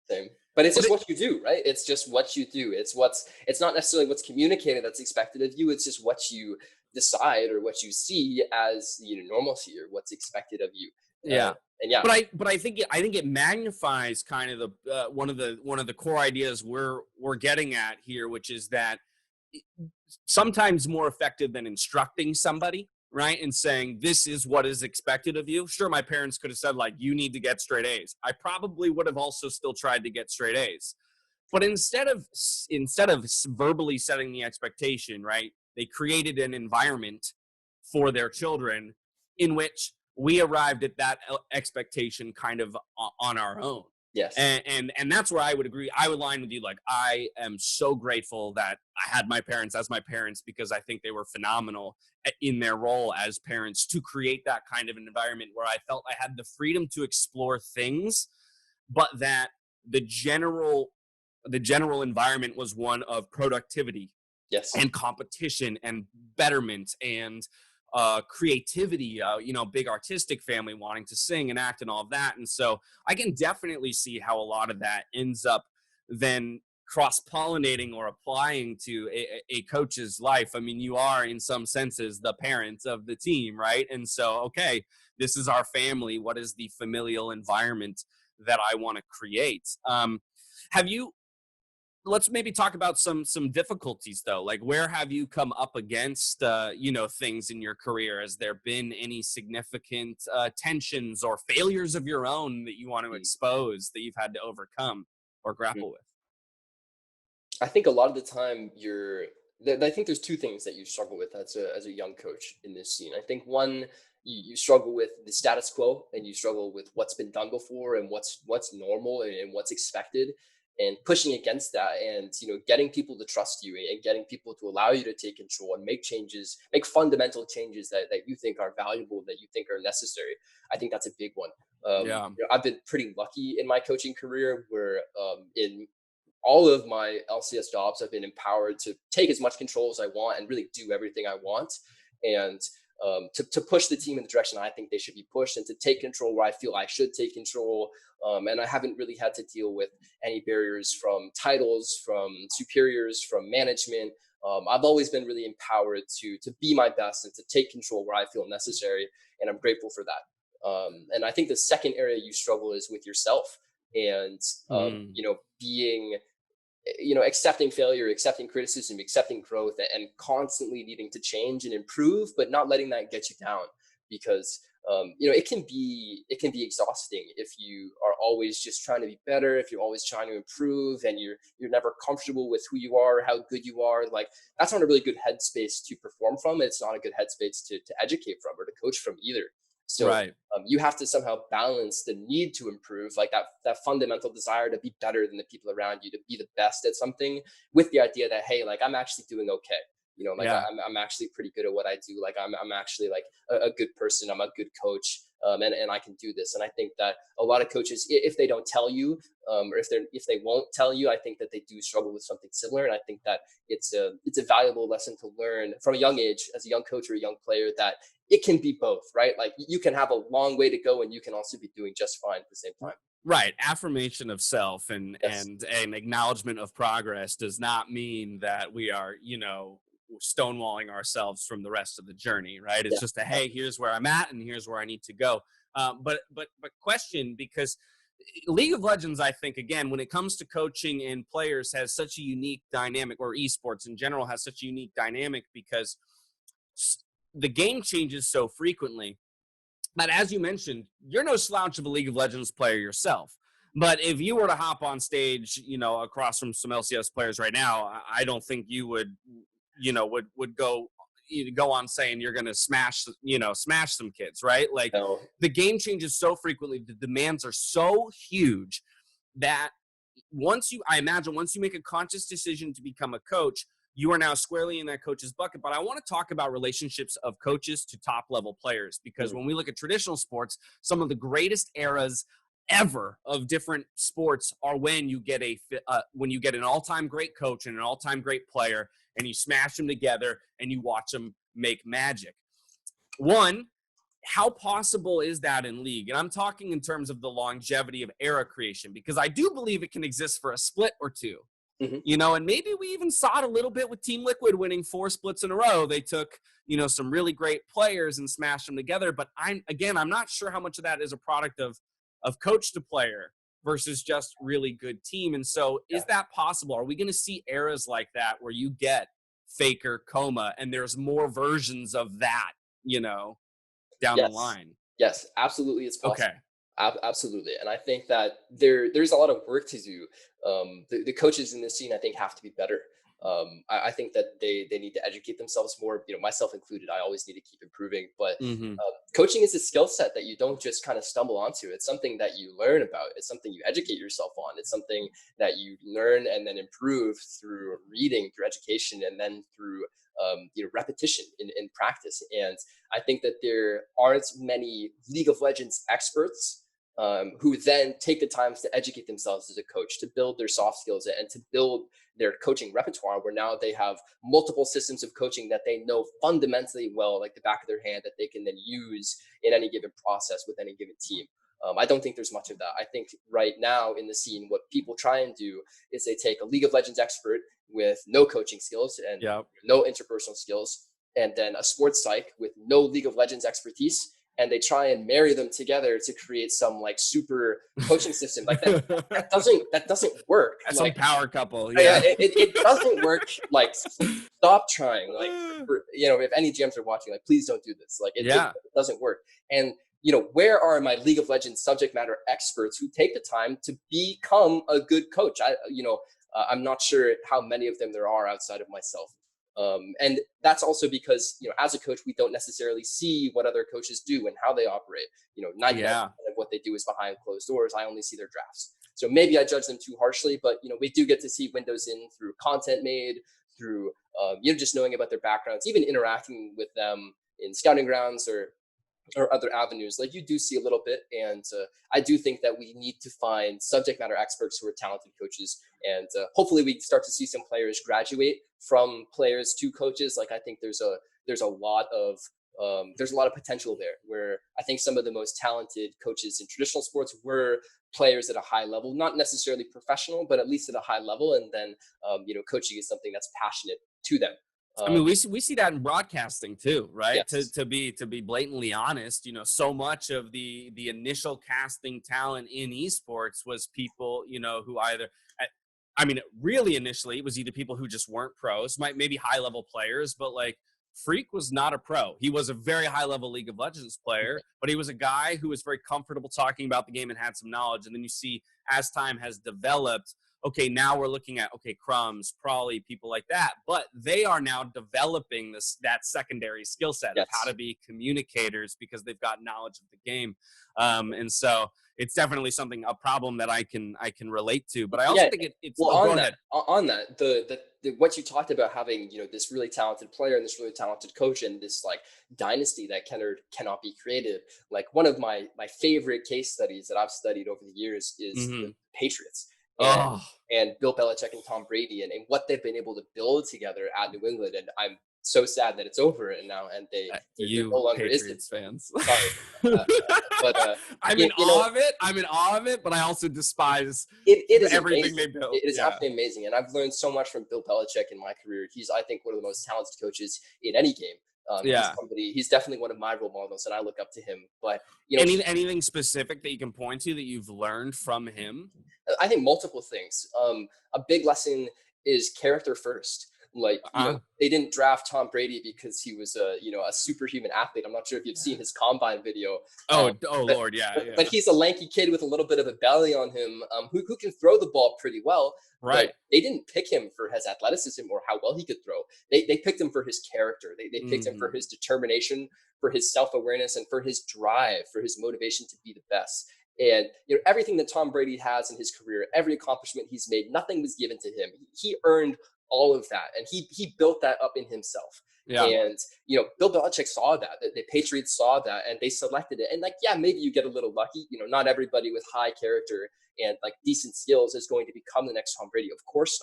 Same. But it's But just what you do, right? It's just what you do. It's not necessarily what's communicated that's expected of you. It's just what you decide or what you see as normalcy or what's expected of you. Uh, yeah. and yeah, But I think it magnifies kind of the one of the core ideas we're getting at here, which is that sometimes more effective than instructing somebody, right? And saying, this is what is expected of you. Sure, my parents could have said, like, you need to get straight A's. I probably would have also still tried to get straight A's. But instead of verbally setting the expectation, right, they created an environment for their children in which we arrived at that expectation kind of on our own. yes, And that's where I would agree. I would line with you. Like, I am so grateful that I had my parents as my parents, because I think they were phenomenal in their role as parents to create that kind of an environment where I felt I had the freedom to explore things, but that the general environment was one of productivity yes, and competition and betterment and creativity, big artistic family wanting to sing and act and all of that. And so I can definitely see how a lot of that ends up then cross-pollinating or applying to a coach's life. I mean, you are in some senses the parent of the team, right? And so, okay, this is our family. What is the familial environment that I want to create? Have you, let's maybe talk about some difficulties though. Like, where have you come up against things in your career? Has there been any significant tensions or failures of your own that you want to expose that you've had to overcome or grapple with? I think a lot of the time I think there's two things that you struggle with as a young coach in this scene. I think one, you struggle with the status quo, and you struggle with what's been done before and what's normal and what's expected, and pushing against that, and getting people to trust you and getting people to allow you to take control and make changes, make fundamental changes that you think are valuable, that you think are necessary. I think that's a big one. Yeah. I've been pretty lucky in my coaching career where in all of my LCS jobs, I've been empowered to take as much control as I want and really do everything I want, and to push the team in the direction I think they should be pushed, and to take control where I feel I should take control. And I haven't really had to deal with any barriers from titles, from superiors, from management. I've always been really empowered to be my best and to take control where I feel necessary, and I'm grateful for that. And I think the second area you struggle is with yourself, and being accepting failure, accepting criticism, accepting growth, and constantly needing to change and improve, but not letting that get you down, because it can be exhausting if you are always just trying to be better, if you're always trying to improve, and you're never comfortable with who you are, how good you are. Like, that's not a really good headspace to perform from. It's not a good headspace to educate from or to coach from either. So Right. You have to somehow balance the need to improve, like that fundamental desire to be better than the people around you, to be the best at something, with the idea that, hey, like, I'm actually doing okay. Yeah. I'm actually pretty good at what I do. Like, I'm actually like a good person. I'm a good coach, and I can do this. And I think that a lot of coaches, if they don't tell you, or if they won't tell you, I think that they do struggle with something similar. And I think that it's a valuable lesson to learn from a young age, as a young coach or a young player, that it can be both, right? Like, you can have a long way to go, and you can also be doing just fine at the same time. Right. Affirmation of self and Yes. an acknowledgement of progress does not mean that we are, stonewalling ourselves from the rest of the journey, right? It's Yeah. just hey, here's where I'm at and here's where I need to go. But question, because League of Legends, I think, again, when it comes to coaching and players, has such a unique dynamic, or esports in general has such a unique dynamic, because the game changes so frequently. But as you mentioned, you're no slouch of a League of Legends player yourself. But if you were to hop on stage, across from some LCS players right now, I don't think you would, would go on saying you're going to smash some kids, right? Like, No. the game changes so frequently, the demands are so huge that I imagine once you make a conscious decision to become a coach, you are now squarely in that coach's bucket. But I want to talk about relationships of coaches to top level players, because when we look at traditional sports, some of the greatest eras ever of different sports are when you get an all-time great coach and an all-time great player, and you smash them together and you watch them make magic. One, how possible is that in League? And I'm talking in terms of the longevity of era creation, because I do believe it can exist for a split or two. Mm-hmm. And maybe we even saw it a little bit with Team Liquid winning 4 splits in a row. They took, some really great players and smashed them together. But I'm not sure how much of that is a product of coach to player versus just really good team. And so is that possible? Are we going to see eras like that where you get Faker, kkOma, and there's more versions of that, down the Yes. line? Yes, absolutely, it's possible. Okay. Absolutely. And I think that there's a lot of work to do. The coaches in this scene, I think, have to be better. I think that they need to educate themselves more, myself included. I always need to keep improving. But coaching is a skill set that you don't just kind of stumble onto. It's something that you learn about. It's something you educate yourself on. It's something that you learn and then improve through reading, through education, and then through repetition in practice. And I think that there aren't many League of Legends experts who then take the time to educate themselves as a coach, to build their soft skills and to build their coaching repertoire, where now they have multiple systems of coaching that they know fundamentally well, like the back of their hand, that they can then use in any given process with any given team. I don't think there's much of that. I think right now in the scene, what people try and do is they take a League of Legends expert with no coaching skills and Yep. no interpersonal skills, and then a sports psych with no League of Legends expertise, and they try and marry them together to create some like super coaching system. Like that doesn't work. That's Like, some power couple. yeah, Yeah. it doesn't work. Like, stop trying. Like, if any GMs are watching, like, please don't do this. Like, it doesn't work. And where are my League of Legends subject matter experts who take the time to become a good coach? I'm not sure how many of them there are outside of myself. And that's also because, as a coach, we don't necessarily see what other coaches do and how they operate. 99% of what they do is behind closed doors. I only see their drafts. So maybe I judge them too harshly, but, we do get to see windows in through content made, through, just knowing about their backgrounds, even interacting with them in scouting grounds or other avenues. Like, you do see a little bit. And I do think that we need to find subject matter experts who are talented coaches. And hopefully we start to see some players graduate from players to coaches. Like, I think there's a lot of potential there, where I think some of the most talented coaches in traditional sports were players at a high level, not necessarily professional, but at least at a high level. And then, coaching is something that's passionate to them. I mean, we see that in broadcasting too, right? Yes. To be blatantly honest, so much of the initial casting talent in esports was people, who either, really initially it was either people who just weren't pros, maybe high level players, but like Freak was not a pro. He was a very high level League of Legends player, but he was a guy who was very comfortable talking about the game and had some knowledge. And then you see, as time has developed, okay, now we're looking at, Crumbs, Prawley, people like that, but they are now developing that secondary skill set of how to be communicators because they've got knowledge of the game. And so it's definitely a problem that I can relate to, but I also think it's on that, the what you talked about, having, this really talented player and this really talented coach and this like dynasty that can or cannot be created. Like, one of my favorite case studies that I've studied over the years is the Patriots. And Bill Belichick and Tom Brady and what they've been able to build together at New England. And I'm so sad that it's over now, and they're no longer Patriots fans. Sorry. But I'm in awe of it. I'm in awe of it, but I also despise everything amazing. They built. It is absolutely amazing, and I've learned so much from Bill Belichick in my career. He's, I think, one of the most talented coaches in any game. He's definitely one of my role models, and I look up to him. But anything specific that you can point to that you've learned from him? I think multiple things. A big lesson is character first. Like, they didn't draft Tom Brady because he was a superhuman athlete. I'm not sure if you've seen his combine video. Lord, yeah. But he's a lanky kid with a little bit of a belly on him, who can throw the ball pretty well. Right. They didn't pick him for his athleticism or how well he could throw. They picked him for his character. They picked him for his determination, for his self-awareness, and for his drive, for his motivation to be the best. And everything that Tom Brady has in his career, every accomplishment he's made, nothing was given to him. He earned all of that, and he built that up in himself. And Bill Belichick saw that. The Patriots saw that, and they selected it. And maybe you get a little lucky. Not everybody with high character and like decent skills is going to become the next Tom Brady. Of course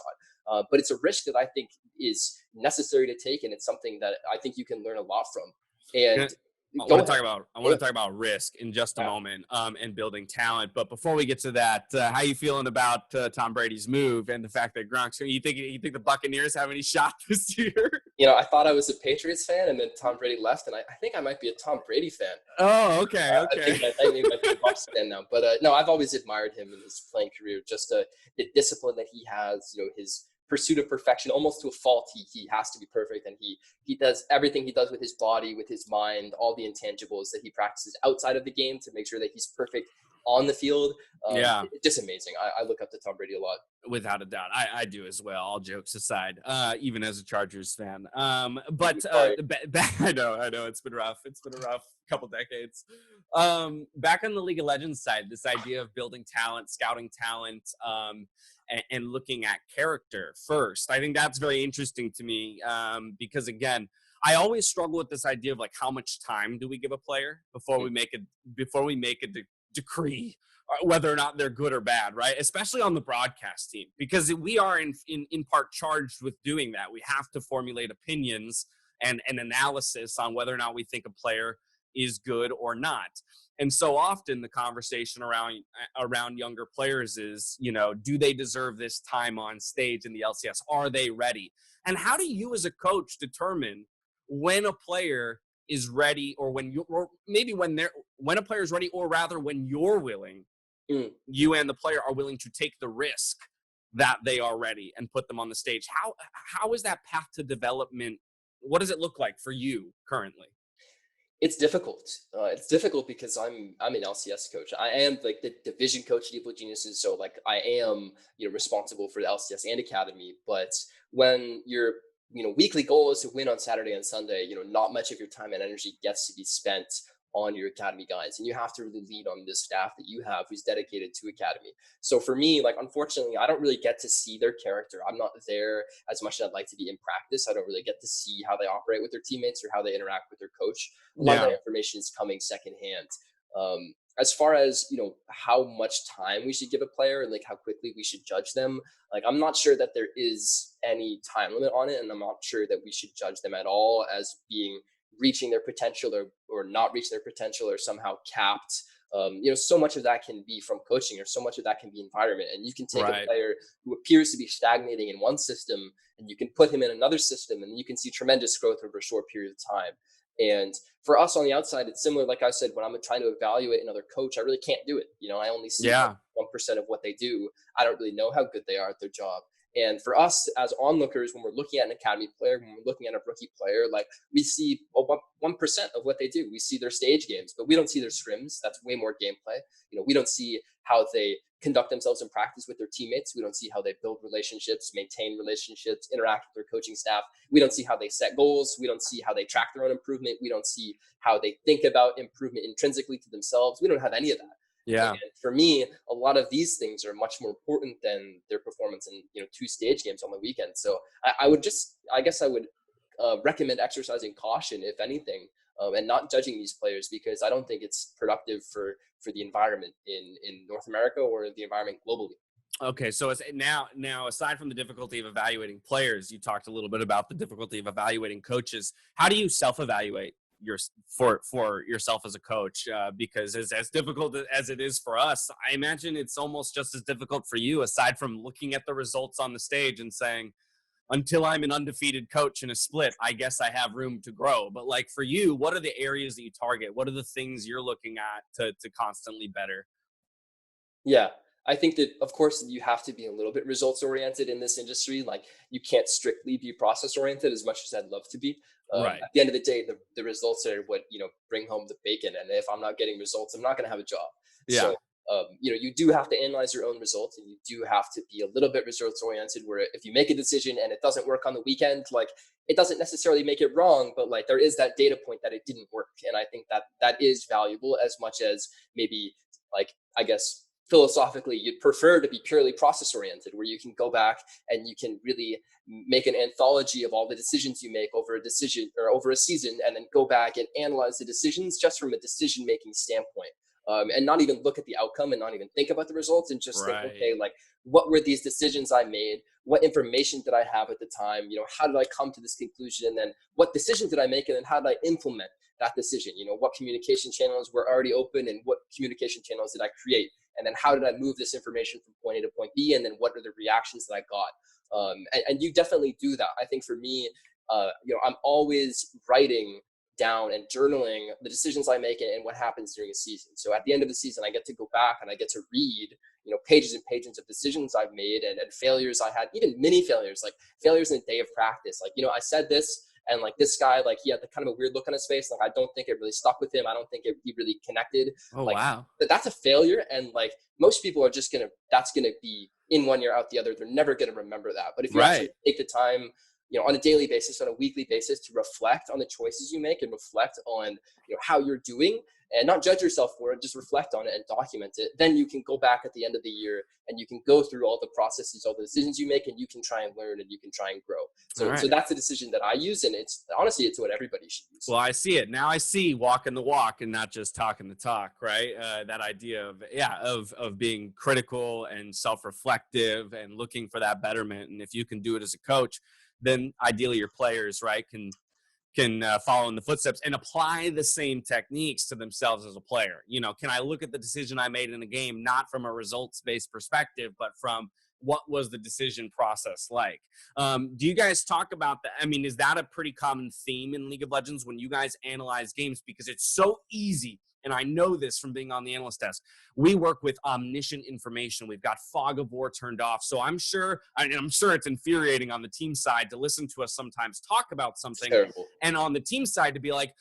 not. But it's a risk that I think is necessary to take, and it's something that I think you can learn a lot from. And I want to talk about risk in just a moment, and building talent. But before we get to that, how you feeling about Tom Brady's move and the fact that Gronk's? You think the Buccaneers have any shot this year? I thought I was a Patriots fan, and then Tom Brady left, and I think I might be a Tom Brady fan. Oh, okay. I think I might be a Bucs fan now. But no, I've always admired him in his playing career. Just the discipline that he has. His pursuit of perfection, almost to a fault. He has to be perfect, and he does everything he does with his body, with his mind, all the intangibles that he practices outside of the game to make sure that he's perfect on the field. It's just amazing. I look up to Tom Brady a lot. Without a doubt. I do as well, all jokes aside, even as a Chargers fan. But I know it's been rough. It's been a rough couple decades. Back on the League of Legends side, this idea of building talent, scouting talent, and looking at character first. I think that's very interesting to me, because again, I always struggle with this idea of like, how much time do we give a player before we make a decree whether or not they're good or bad, right? Especially on the broadcast team, because we are in part charged with doing that. We have to formulate opinions and analysis on whether or not we think a player is good or not. And so often the conversation around younger players is, do they deserve this time on stage in the LCS? Are they ready? And how do you as a coach determine when a player is ready, or when a player is ready, or rather when you're willing, you and the player are willing to take the risk that they are ready and put them on the stage? How is that path to development? What does it look like for you currently? It's difficult. It's difficult because I'm an LCS coach. I am like the division coach at Evil Geniuses, so like I am responsible for the LCS and academy. But when your weekly goal is to win on Saturday and Sunday, not much of your time and energy gets to be spent on your academy guys, and you have to really lead on this staff that you have who's dedicated to academy. So for me, like unfortunately, I don't really get to see their character. I'm not there as much as I'd like to be in practice. I don't really get to see how they operate with their teammates or how they interact with their coach. A lot of that information is coming secondhand. As far as how much time we should give a player and like how quickly we should judge them, like I'm not sure that there is any time limit on it, and I'm not sure that we should judge them at all as being reaching their potential or not reaching their potential or somehow capped. So much of that can be from coaching, or so much of that can be environment. And you can take a player who appears to be stagnating in one system and you can put him in another system, and you can see tremendous growth over a short period of time. And for us on the outside, it's similar. Like I said, when I'm trying to evaluate another coach, I really can't do it. I only see 1% of what they do. I don't really know how good they are at their job. And for us as onlookers, when we're looking at an academy player, when we're looking at a rookie player, like we see 1% of what they do. We see their stage games, but we don't see their scrims. That's way more gameplay. We don't see how they conduct themselves in practice with their teammates. We don't see how they build relationships, maintain relationships, interact with their coaching staff. We don't see how they set goals. We don't see how they track their own improvement. We don't see how they think about improvement intrinsically to themselves. We don't have any of that. Yeah. And for me, a lot of these things are much more important than their performance in 2 stage games on the weekend. So I would recommend exercising caution, if anything, and not judging these players, because I don't think it's productive for the environment in North America or the environment globally. Okay, so now aside from the difficulty of evaluating players, you talked a little bit about the difficulty of evaluating coaches. How do you self-evaluate for yourself as a coach? Because as difficult as it is for us, I imagine it's almost just as difficult for you, aside from looking at the results on the stage and saying, until I'm an undefeated coach in a split, I guess I have room to grow. But like for you, what are the areas that you target? What are the things you're looking at to constantly better? Yeah, I think that, of course, you have to be a little bit results oriented in this industry. Like you can't strictly be process oriented as much as I'd love to be. Right. At the end of the day, the results are what, bring home the bacon. And if I'm not getting results, I'm not going to have a job. Yeah. So, you do have to analyze your own results, and you do have to be a little bit results oriented, where if you make a decision and it doesn't work on the weekend, like it doesn't necessarily make it wrong, but like there is that data point that it didn't work. And I think that is valuable as much as maybe, like, I guess, philosophically you'd prefer to be purely process oriented, where you can go back and you can really make an anthology of all the decisions you make over a decision or over a season, and then go back and analyze the decisions just from a decision making standpoint. And not even look at the outcome and not even think about the results, and just think, okay, like what were these decisions I made? What information did I have at the time? How did I come to this conclusion? And then what decision did I make? And then how did I implement that decision? What communication channels were already open, and what communication channels did I create? And then how did I move this information from point A to point B? And then what are the reactions that I got? And you definitely do that. I think for me, I'm always writing down and journaling the decisions I make and what happens during a season. So at the end of the season, I get to go back and I get to read, pages and pages of decisions I've made and failures I had, even mini failures, like failures in a day of practice. Like, I said this, and like this guy, like he had the kind of a weird look on his face. Like, I don't think it really stuck with him. I don't think he really connected. Oh, like, wow. That's a failure. And like most people are just that's going to be in one year out the other. They're never going to remember that. But if you actually take the time, on a daily basis, on a weekly basis, to reflect on the choices you make and reflect on, how you're doing, and not judge yourself for it, just reflect on it and document it. Then you can go back at the end of the year and you can go through all the processes, all the decisions you make, and you can try and learn and you can try and grow. So that's a decision that I use, and it's what everybody should use. Well, I see it now. I see walking the walk and not just talking the talk, right? That idea of being critical and self-reflective and looking for that betterment. And if you can do it as a coach, then ideally your players, right, can follow in the footsteps and apply the same techniques to themselves as a player. You know, can I look at the decision I made in a game, not from a results-based perspective, but from what was the decision process like? Do you guys talk about that? I mean, is that a pretty common theme in League of Legends when you guys analyze games? Because it's so easy, and I know this from being on the analyst desk. We work with omniscient information. We've got fog of war turned off. So I'm sure it's infuriating on the team side to listen to us sometimes talk about something, and on the team side to be like,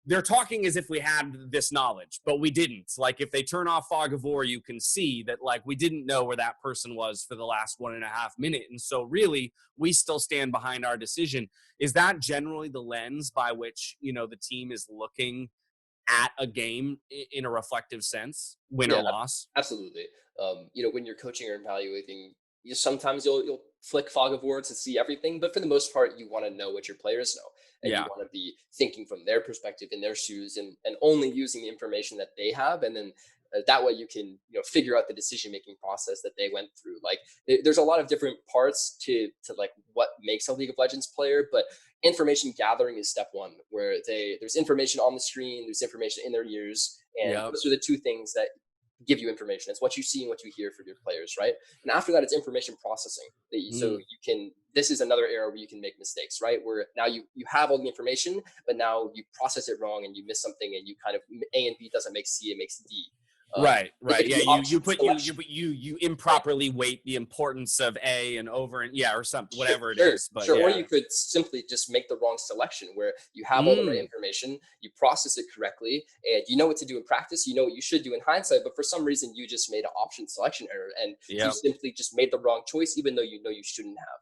they're talking as if we had this knowledge, but we didn't. Like, if they turn off fog of war, you can see that, like, we didn't know where that person was for the last 1.5 minutes. And so really, we still stand behind our decision. Is that generally the lens by which, you know, the team is looking at a game in a reflective sense, win or loss? Absolutely. You know, when you're coaching or evaluating, sometimes you'll flick fog of war to see everything, but for the most part, you want to know what your players know. And you want to be thinking from their perspective, in their shoes, and only using the information that they have. And then that way you can, you know, figure out the decision-making process that they went through. Like, there's a lot of different parts to like what makes a League of Legends player, but information gathering is step one, where there's information on the screen, there's information in their ears, and those are the two things that give you information. It's what you see and what you hear from your players, right? And after that, it's information processing. So you can, this is another area where you can make mistakes, right? Where now you have all the information, but now you process it wrong and you miss something, and you kind of, A and B doesn't make C, it makes D. Right. Yeah, you improperly weight the importance of A and over and or something, whatever it is. But or you could simply just make the wrong selection, where you have all the right information, you process it correctly, and you know what to do in practice, you know what you should do in hindsight, but for some reason you just made an option selection error, and you simply just made the wrong choice, even though you know you shouldn't have.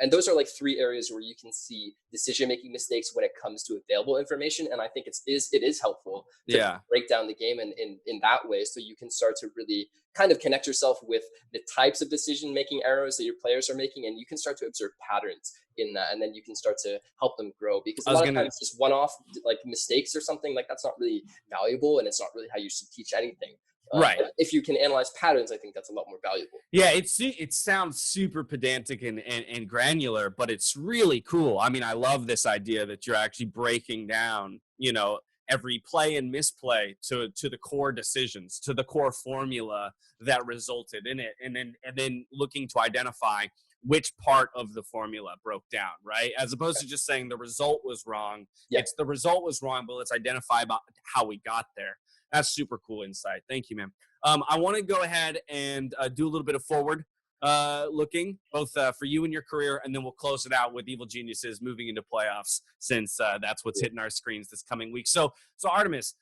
And those are like 3 areas where you can see decision-making mistakes when it comes to available information. And I think it is helpful to break down the game in that way, so you can start to really kind of connect yourself with the types of decision-making errors that your players are making, and you can start to observe patterns in that, and then you can start to help them grow. Because a lot of times just one-off like mistakes or something like that's not really valuable, and it's not really how you should teach anything. Right. If you can analyze patterns, I think that's a lot more valuable. Yeah, it sounds super pedantic and granular, but it's really cool. I mean, I love this idea that you're actually breaking down, you know, every play and misplay to the core decisions, to the core formula that resulted in it, and then looking to identify which part of the formula broke down, right? As opposed to just saying the result was wrong. It's the result was wrong, but let's identify about how we got there. That's super cool insight. Thank you, man. I want to go ahead and do a little bit of forward looking, both for you and your career, and then we'll close it out with Evil Geniuses moving into playoffs, since that's what's hitting our screens this coming week. So Artemis,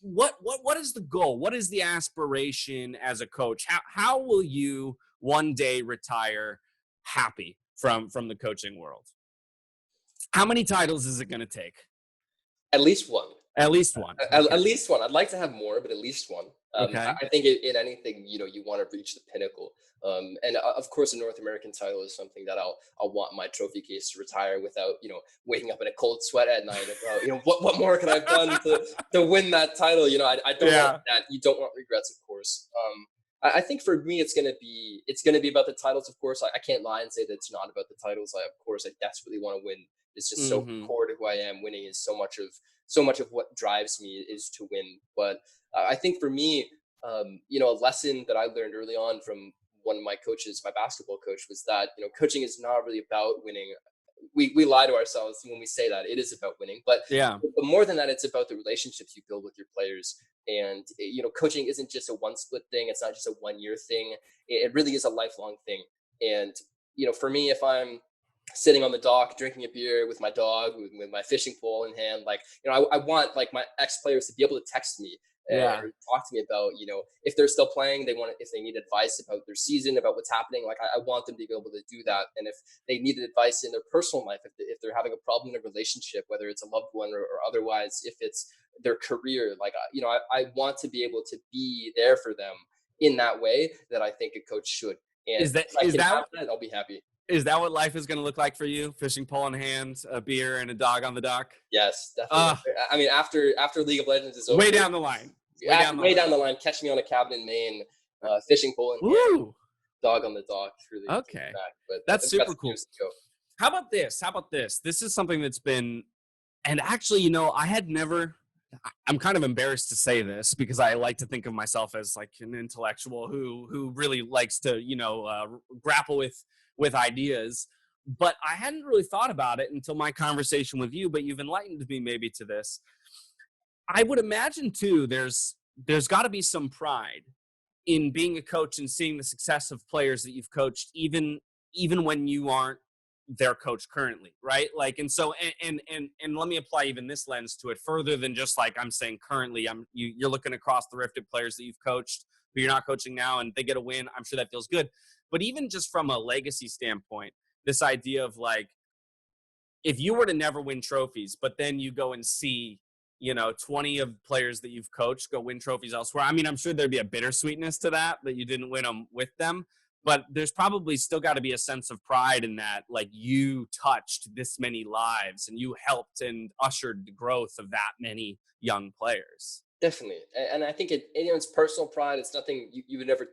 what is the goal? What is the aspiration as a coach? How will you one day retire happy from the coaching world? How many titles is it going to take? At least one. At least one. Okay. At least one. I'd like to have more, but at least one. I think in anything, you know, you want to reach the pinnacle. And of course, a North American title is something that I'll want my trophy case to retire without, you know, waking up in a cold sweat at night about, you know, what more could I have done to win that title? You know, I don't want that. You don't want regrets, of course. I think for me, it's gonna be about the titles. Of course, I can't lie and say that it's not about the titles. Of course, I desperately want to win. It's just so core to who I am. Winning is so much of what drives me is to win. But I think for me, you know, a lesson that I learned early on from one of my coaches, my basketball coach, was that, you know, coaching is not really about winning. We lie to ourselves when we say that it is about winning, but more than that, it's about the relationships you build with your players. And, you know, coaching isn't just a one split thing. It's not just a 1 year thing. It really is a lifelong thing. And, you know, for me, if I'm sitting on the dock, drinking a beer with my dog, with my fishing pole in hand, like, you know, I want like my ex players to be able to text me and talk to me about, you know, if they're still playing, if they need advice about their season, about what's happening, like I want them to be able to do that. And if they needed advice in their personal life, if they're having a problem in a relationship, whether it's a loved one or otherwise, if it's their career, like, you know, I want to be able to be there for them in that way that I think a coach should. And is that I'll be happy. Is that what life is going to look like for you? Fishing pole in hand, a beer, and a dog on the dock? Yes, definitely. I mean, after League of Legends is over, way down the line. Way down the line. Catch me on a cabin in Maine, fishing pole in hand, dog on the dock. Really okay. But that's super cool. How about this? How about this? This is something that's been, and actually, I had never, I'm kind of embarrassed to say this because I like to think of myself as like an intellectual who really likes to, grapple with ideas. But I hadn't really thought about it until my conversation with you, but you've enlightened me maybe to this. I would imagine too, there's got to be some pride in being a coach and seeing the success of players that you've coached, even when you aren't their coach currently, right? Like, and so, and let me apply even this lens to it further than just like I'm saying currently. You're looking across the rift at players that you've coached who you're not coaching now, and they get a win. I'm sure that feels good, but even just from a legacy standpoint, this idea of like, if you were to never win trophies, but then you go and see, 20 of players that you've coached go win trophies elsewhere. I mean, I'm sure there'd be a bittersweetness to that you didn't win them with them, but there's probably still got to be a sense of pride in that, like, you touched this many lives and you helped and ushered the growth of that many young players. Definitely. And I think it's personal pride. It's nothing you would never,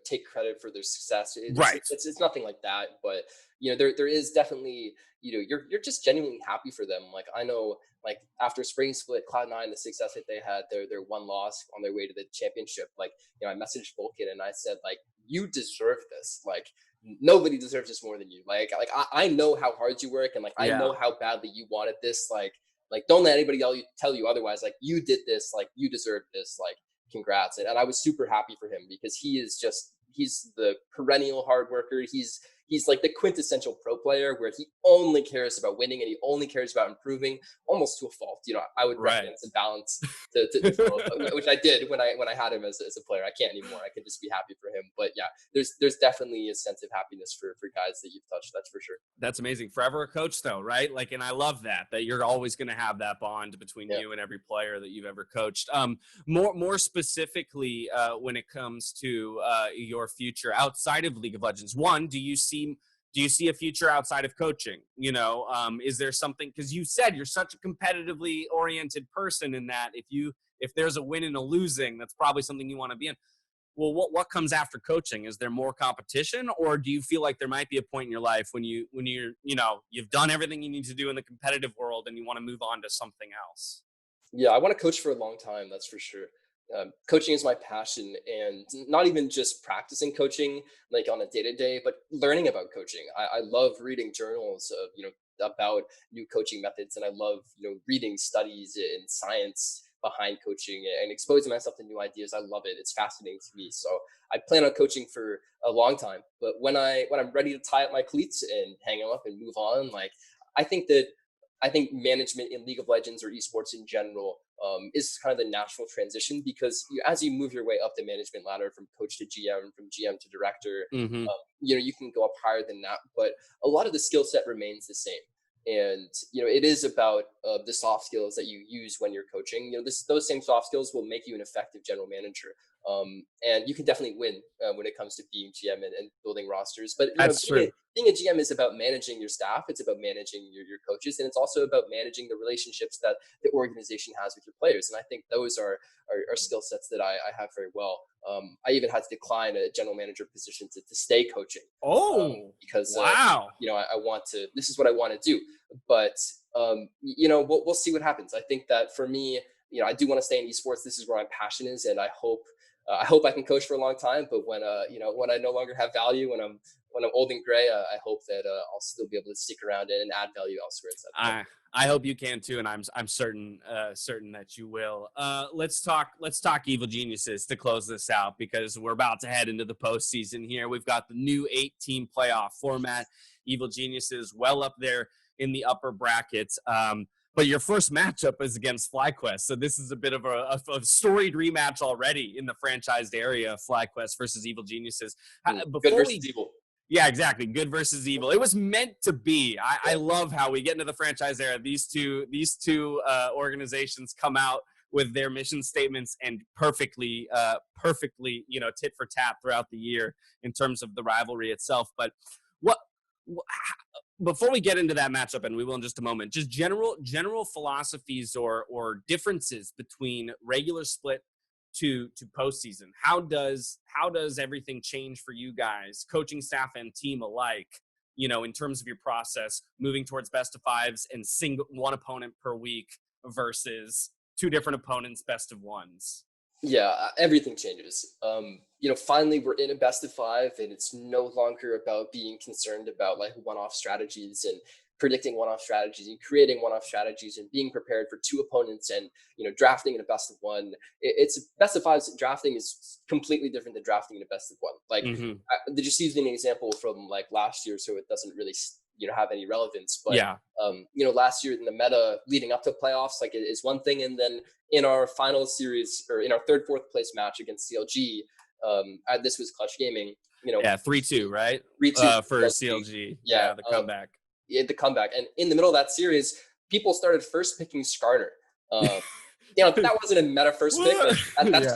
take credit for their success. Right. It's nothing like that. But, there is definitely, you're just genuinely happy for them. Like, I know, like, after spring split, Cloud9, the success that they had, their one loss on their way to the championship, like, I messaged Vulcan and I said, like, you deserve this. Like, nobody deserves this more than you. I know how hard you work, and like, I Yeah. know how badly you wanted this. Like, don't let anybody tell you otherwise. Like, you did this. Like, you deserve this. Like, congrats. And I was super happy for him because he's the perennial hard worker. He's like the quintessential pro player where he only cares about winning and he only cares about improving, almost to a fault. I would Right. recommend some balance to Phil, which I did when I had him as a player. I can't anymore. I can just be happy for him. But yeah, there's definitely a sense of happiness for guys that you've touched. That's for sure. That's amazing. Forever a coach, though, right? Like, and I love that you're always going to have that bond between you and every player that you've ever coached. More specifically, when it comes to your future outside of League of Legends, one, do you see a future outside of coaching? Is there something, because you said you're such a competitively oriented person in that if there's a win and a losing, that's probably something you want to be in. Well, what comes after coaching? Is there more competition, or do you feel like there might be a point in your life when you've done everything you need to do in the competitive world and you want to move on to something else? Yeah, I want to coach for a long time. That's for sure. Coaching is my passion, and not even just practicing coaching like on a day to day, but learning about coaching. I love reading journals of about new coaching methods, and I love reading studies in science behind coaching and exposing myself to new ideas. I love it. It's fascinating to me. So I plan on coaching for a long time. But when I'm ready to tie up my cleats and hang them up and move on, like, I think that I think management in League of Legends or esports in general is kind of the natural transition because as you move your way up the management ladder from coach to GM, from GM to director, Mm-hmm. you can go up higher than that, but a lot of the skill set remains the same. And it is about the soft skills that you use when you're coaching. Those same soft skills will make you an effective general manager. And you can definitely win when it comes to being GM and building rosters. But That's true. being a GM is about managing your staff. It's about managing your coaches, and it's also about managing the relationships that the organization has with your players. And I think those are skill sets that I have very well. I even had to decline a general manager position to stay coaching. Because wow. I want to. This is what I want to do. But we'll see what happens. I think that for me, I do want to stay in esports. This is where my passion is, and I hope I can coach for a long time. But when when I no longer have value, when I'm old and gray, I hope that I'll still be able to stick around and add value elsewhere. I hope you can too, and I'm certain that you will. Let's talk Evil Geniuses to close this out because we're about to head into the postseason here. We've got the new 8-team playoff format. Evil Geniuses well up there in the upper brackets. But your first matchup is against FlyQuest, so this is a bit of a storied rematch already in the franchised area. FlyQuest versus Evil Geniuses. Good versus evil. Yeah, exactly. Good versus evil. It was meant to be. I love how we get into the franchise era. These two organizations come out with their mission statements and perfectly, tit for tat throughout the year in terms of the rivalry itself. But before we get into that matchup, and we will in just a moment, just general philosophies or differences between regular split to postseason. How does everything change for you guys, coaching staff and team alike, in terms of your process, moving towards best of fives and one opponent per week versus two different opponents, best of ones? Yeah, everything changes. Finally we're in a best of five, and it's no longer about being concerned about like one-off strategies and predicting one-off strategies and creating one-off strategies and being prepared for two opponents and drafting in a best of one. It's best of fives. Drafting is completely different than drafting in a best of one. Like, Mm-hmm. just using an example from like last year, so it doesn't really have any relevance. But Yeah. last year in the meta leading up to playoffs, like, it is one thing, and then in our final series, or in our third, fourth place match against CLG, this was Clutch Gaming. Yeah, 3-2, right? 3-2 For CLG. Yeah, Yeah, the comeback. The comeback, and in the middle of that series, people started first picking Skarner. Um, that wasn't a meta first pick. That's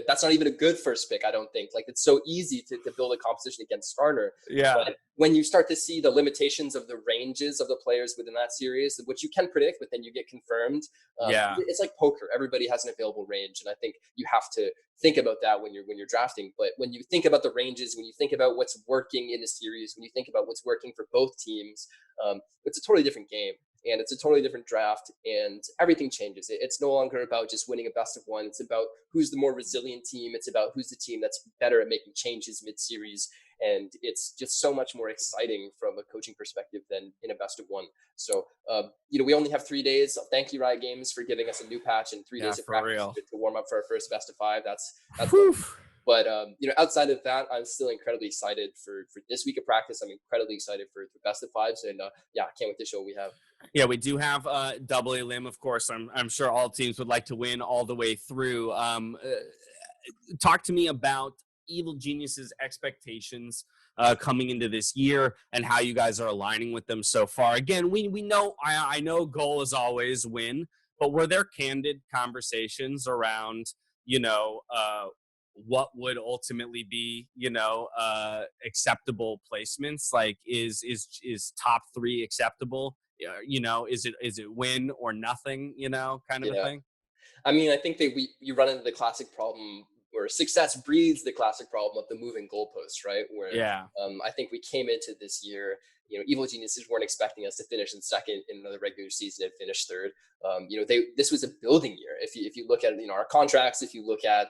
that's not even a good first pick. I don't think. Like, it's so easy to build a composition against Skarner. Yeah. But when you start to see the limitations of the ranges of the players within that series, which you can predict, but then you get confirmed. It's like poker. Everybody has an available range, and I think you have to think about that when you're drafting. But when you think about the ranges, when you think about what's working in a series, when you think about what's working for both teams, it's a totally different game. And it's a totally different draft, and everything changes. It's no longer about just winning a best of one. It's about who's the more resilient team. It's about who's the team that's better at making changes mid-series. And it's just so much more exciting from a coaching perspective than in a best of one. So, we only have 3 days. Thank you, Riot Games, for giving us a new patch and 3 days of practice to warm up for our first best of five. That's But outside of that, I'm still incredibly excited for this week of practice. I'm incredibly excited for best of fives, and I can't wait to show what we have. Yeah, we do have double A limb, of course. I'm sure all teams would like to win all the way through. Talk to me about Evil Genius's expectations coming into this year and how you guys are aligning with them so far. Again, we know, I know goal is always win, but were there candid conversations around, what would ultimately be, acceptable placements? Like, is top three acceptable? Is it win or nothing, kind of a thing? I mean, I think that you run into the classic problem, where success breeds the classic problem of the moving goalposts, right? Where I think we came into this year, Evil Geniuses weren't expecting us to finish in second in another regular season and finish third. This was a building year. If you look at our contracts, if you look at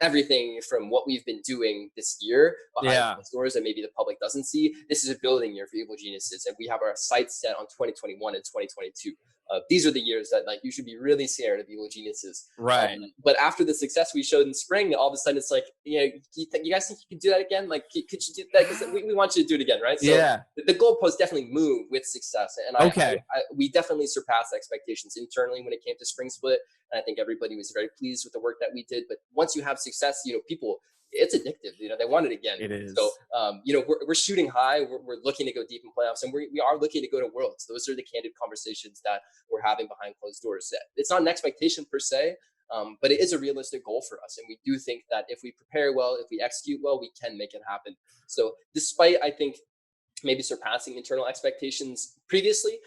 everything from what we've been doing this year behind the doors that maybe the public doesn't see, this is a building year for Evil Geniuses, and we have our sights set on 2021 and 2022. These are the years that you should be really scared of Evil Geniuses. Right. But after the success we showed in spring, all of a sudden it's like, you guys think you can do that again? Like, could you do that? Because we want you to do it again, right? So the goalposts definitely move with success. And we definitely surpassed expectations internally when it came to spring split. And I think everybody was very pleased with the work that we did. But once you have success, people, it's addictive. They want it again. It is. So, we're shooting high. We're looking to go deep in playoffs, and we are looking to go to Worlds. Those are the candid conversations that we're having behind closed doors. It's not an expectation per se, but it is a realistic goal for us. And we do think that if we prepare well, if we execute well, we can make it happen. So despite, I think, maybe surpassing internal expectations previously,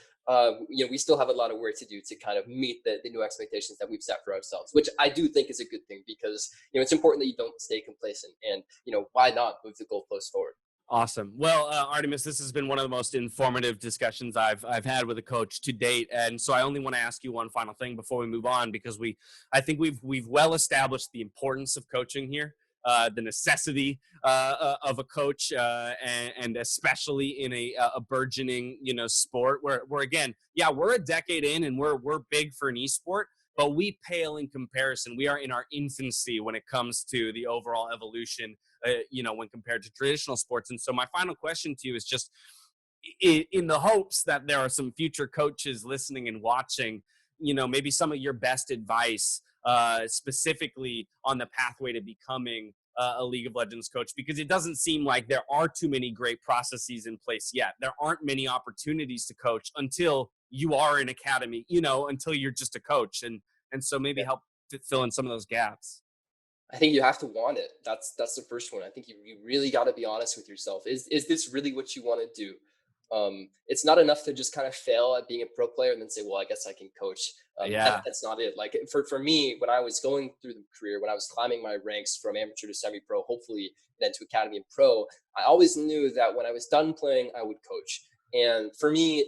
we still have a lot of work to do to kind of meet the new expectations that we've set for ourselves, which I do think is a good thing, because it's important that you don't stay complacent, and why not move the goalposts forward. Awesome. Well, Artemis, this has been one of the most informative discussions I've had with a coach to date, and so I only want to ask you one final thing before we move on, because I think we've well established the importance of coaching here. The necessity of a coach, and especially in a burgeoning sport where again, we're a decade in and we're big for an esport, but we pale in comparison. We are in our infancy when it comes to the overall evolution, when compared to traditional sports. And so my final question to you is just in the hopes that there are some future coaches listening and watching, maybe some of your best advice specifically on the pathway to becoming a League of Legends coach, because it doesn't seem like there are too many great processes in place yet. There aren't many opportunities to coach until you are an academy, until you're just a coach. And so maybe help to fill in some of those gaps. I think you have to want it. That's the first one. I think you really got to be honest with yourself. Is this really what you want to do? it's not enough to just kind of fail at being a pro player and then say, well, I guess I can coach. That's not it. Like for me, when I was going through the career, when I was climbing my ranks from amateur to semi-pro, hopefully then to academy and pro, I always knew that when I was done playing, I would coach. And for me,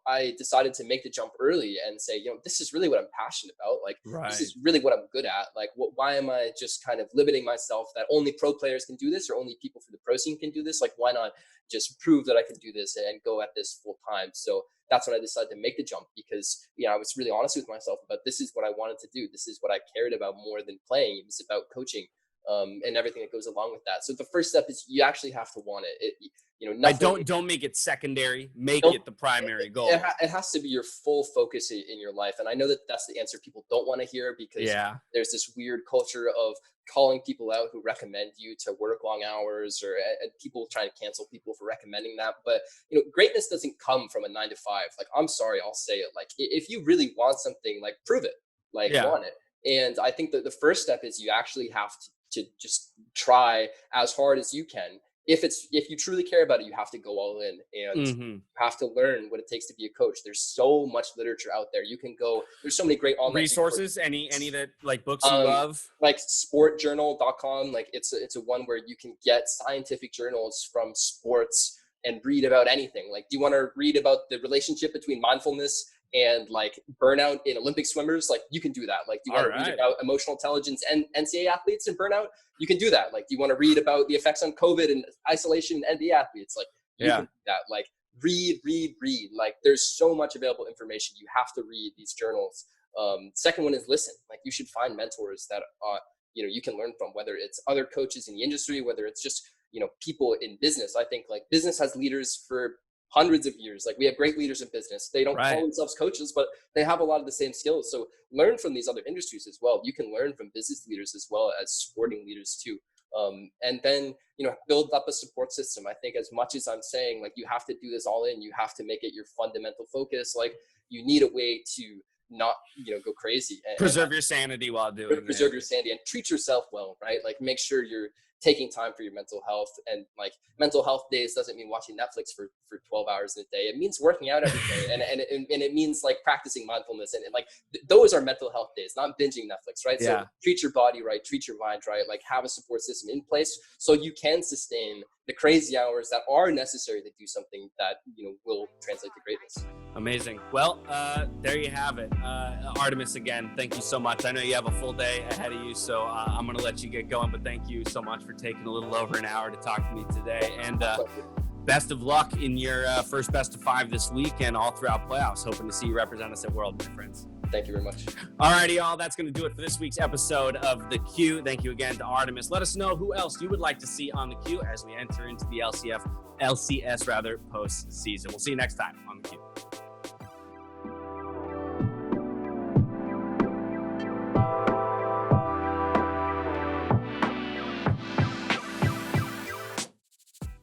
I decided to make the jump early and say, this is really what I'm passionate about. Like, this is really what I'm good at. Like, why am I just kind of limiting myself that only pro players can do this or only people for the pro scene can do this? Like, why not just prove that I can do this and go at this full time? So that's when I decided to make the jump because, I was really honest with myself about this is what I wanted to do. This is what I cared about more than playing. It was about coaching and everything that goes along with that. So the first step is you actually have to want it. Nothing, don't make it secondary. Make it the primary goal. It has to be your full focus in your life. And I know that that's the answer people don't want to hear because there's this weird culture of calling people out who recommend you to work long hours or people trying to cancel people for recommending that. But, greatness doesn't come from a 9 to 5. Like, I'm sorry, I'll say it. Like, if you really want something, like, prove it, want it. And I think that the first step is you actually have to just try as hard as you can. If you truly care about it, you have to go all in and you have to learn what it takes to be a coach. There's so much literature out there. You can go, there's so many great online resources. Any that like books you love? Like sportjournal.com. Like it's a one where you can get scientific journals from sports and read about anything. Like, do you want to read about the relationship between mindfulness and like burnout in Olympic swimmers? Like, you can do that. Like, do you want to read about emotional intelligence and NCAA athletes and burnout? You can do that. Like, do you want to read about the effects on COVID and isolation in NBA athletes? Like, you can do that. Like, read. Like, there's so much available information. You have to read these journals. Second one is listen. Like, you should find mentors that you can learn from, whether it's other coaches in the industry, whether it's just people in business. I think like business has leaders for hundreds of years. Like, we have great leaders in business. They don't call themselves coaches, but they have a lot of the same skills. So learn from these other industries as well. You can learn from business leaders as well as sporting leaders too. And then, build up a support system. I think as much as I'm saying, like, you have to do this all in, you have to make it your fundamental focus. Like, you need a way to not, go crazy. Preserve your sanity while doing it. Preserve your sanity and treat yourself well, right? Like, make sure you're taking time for your mental health. And like, mental health days doesn't mean watching Netflix for 12 hours a day. It means working out every day. and it means like practicing mindfulness and like those are mental health days, not binging Netflix, right? So treat your body right, treat your mind right, like have a support system in place so you can sustain the crazy hours that are necessary to do something that, will translate to greatness. Amazing. Well, there you have it. Artemis, again, thank you so much. I know you have a full day ahead of you, so I'm going to let you get going, but thank you so much for taking a little over an hour to talk to me today. And best of luck in your first best of 5 this week and all throughout playoffs. Hoping to see you represent us at World, my friends. Thank you very much. All righty, y'all. That's going to do it for this week's episode of The Q. Thank you again to Artemis. Let us know who else you would like to see on The Q as we enter into the LCS postseason. We'll see you next time on The Q.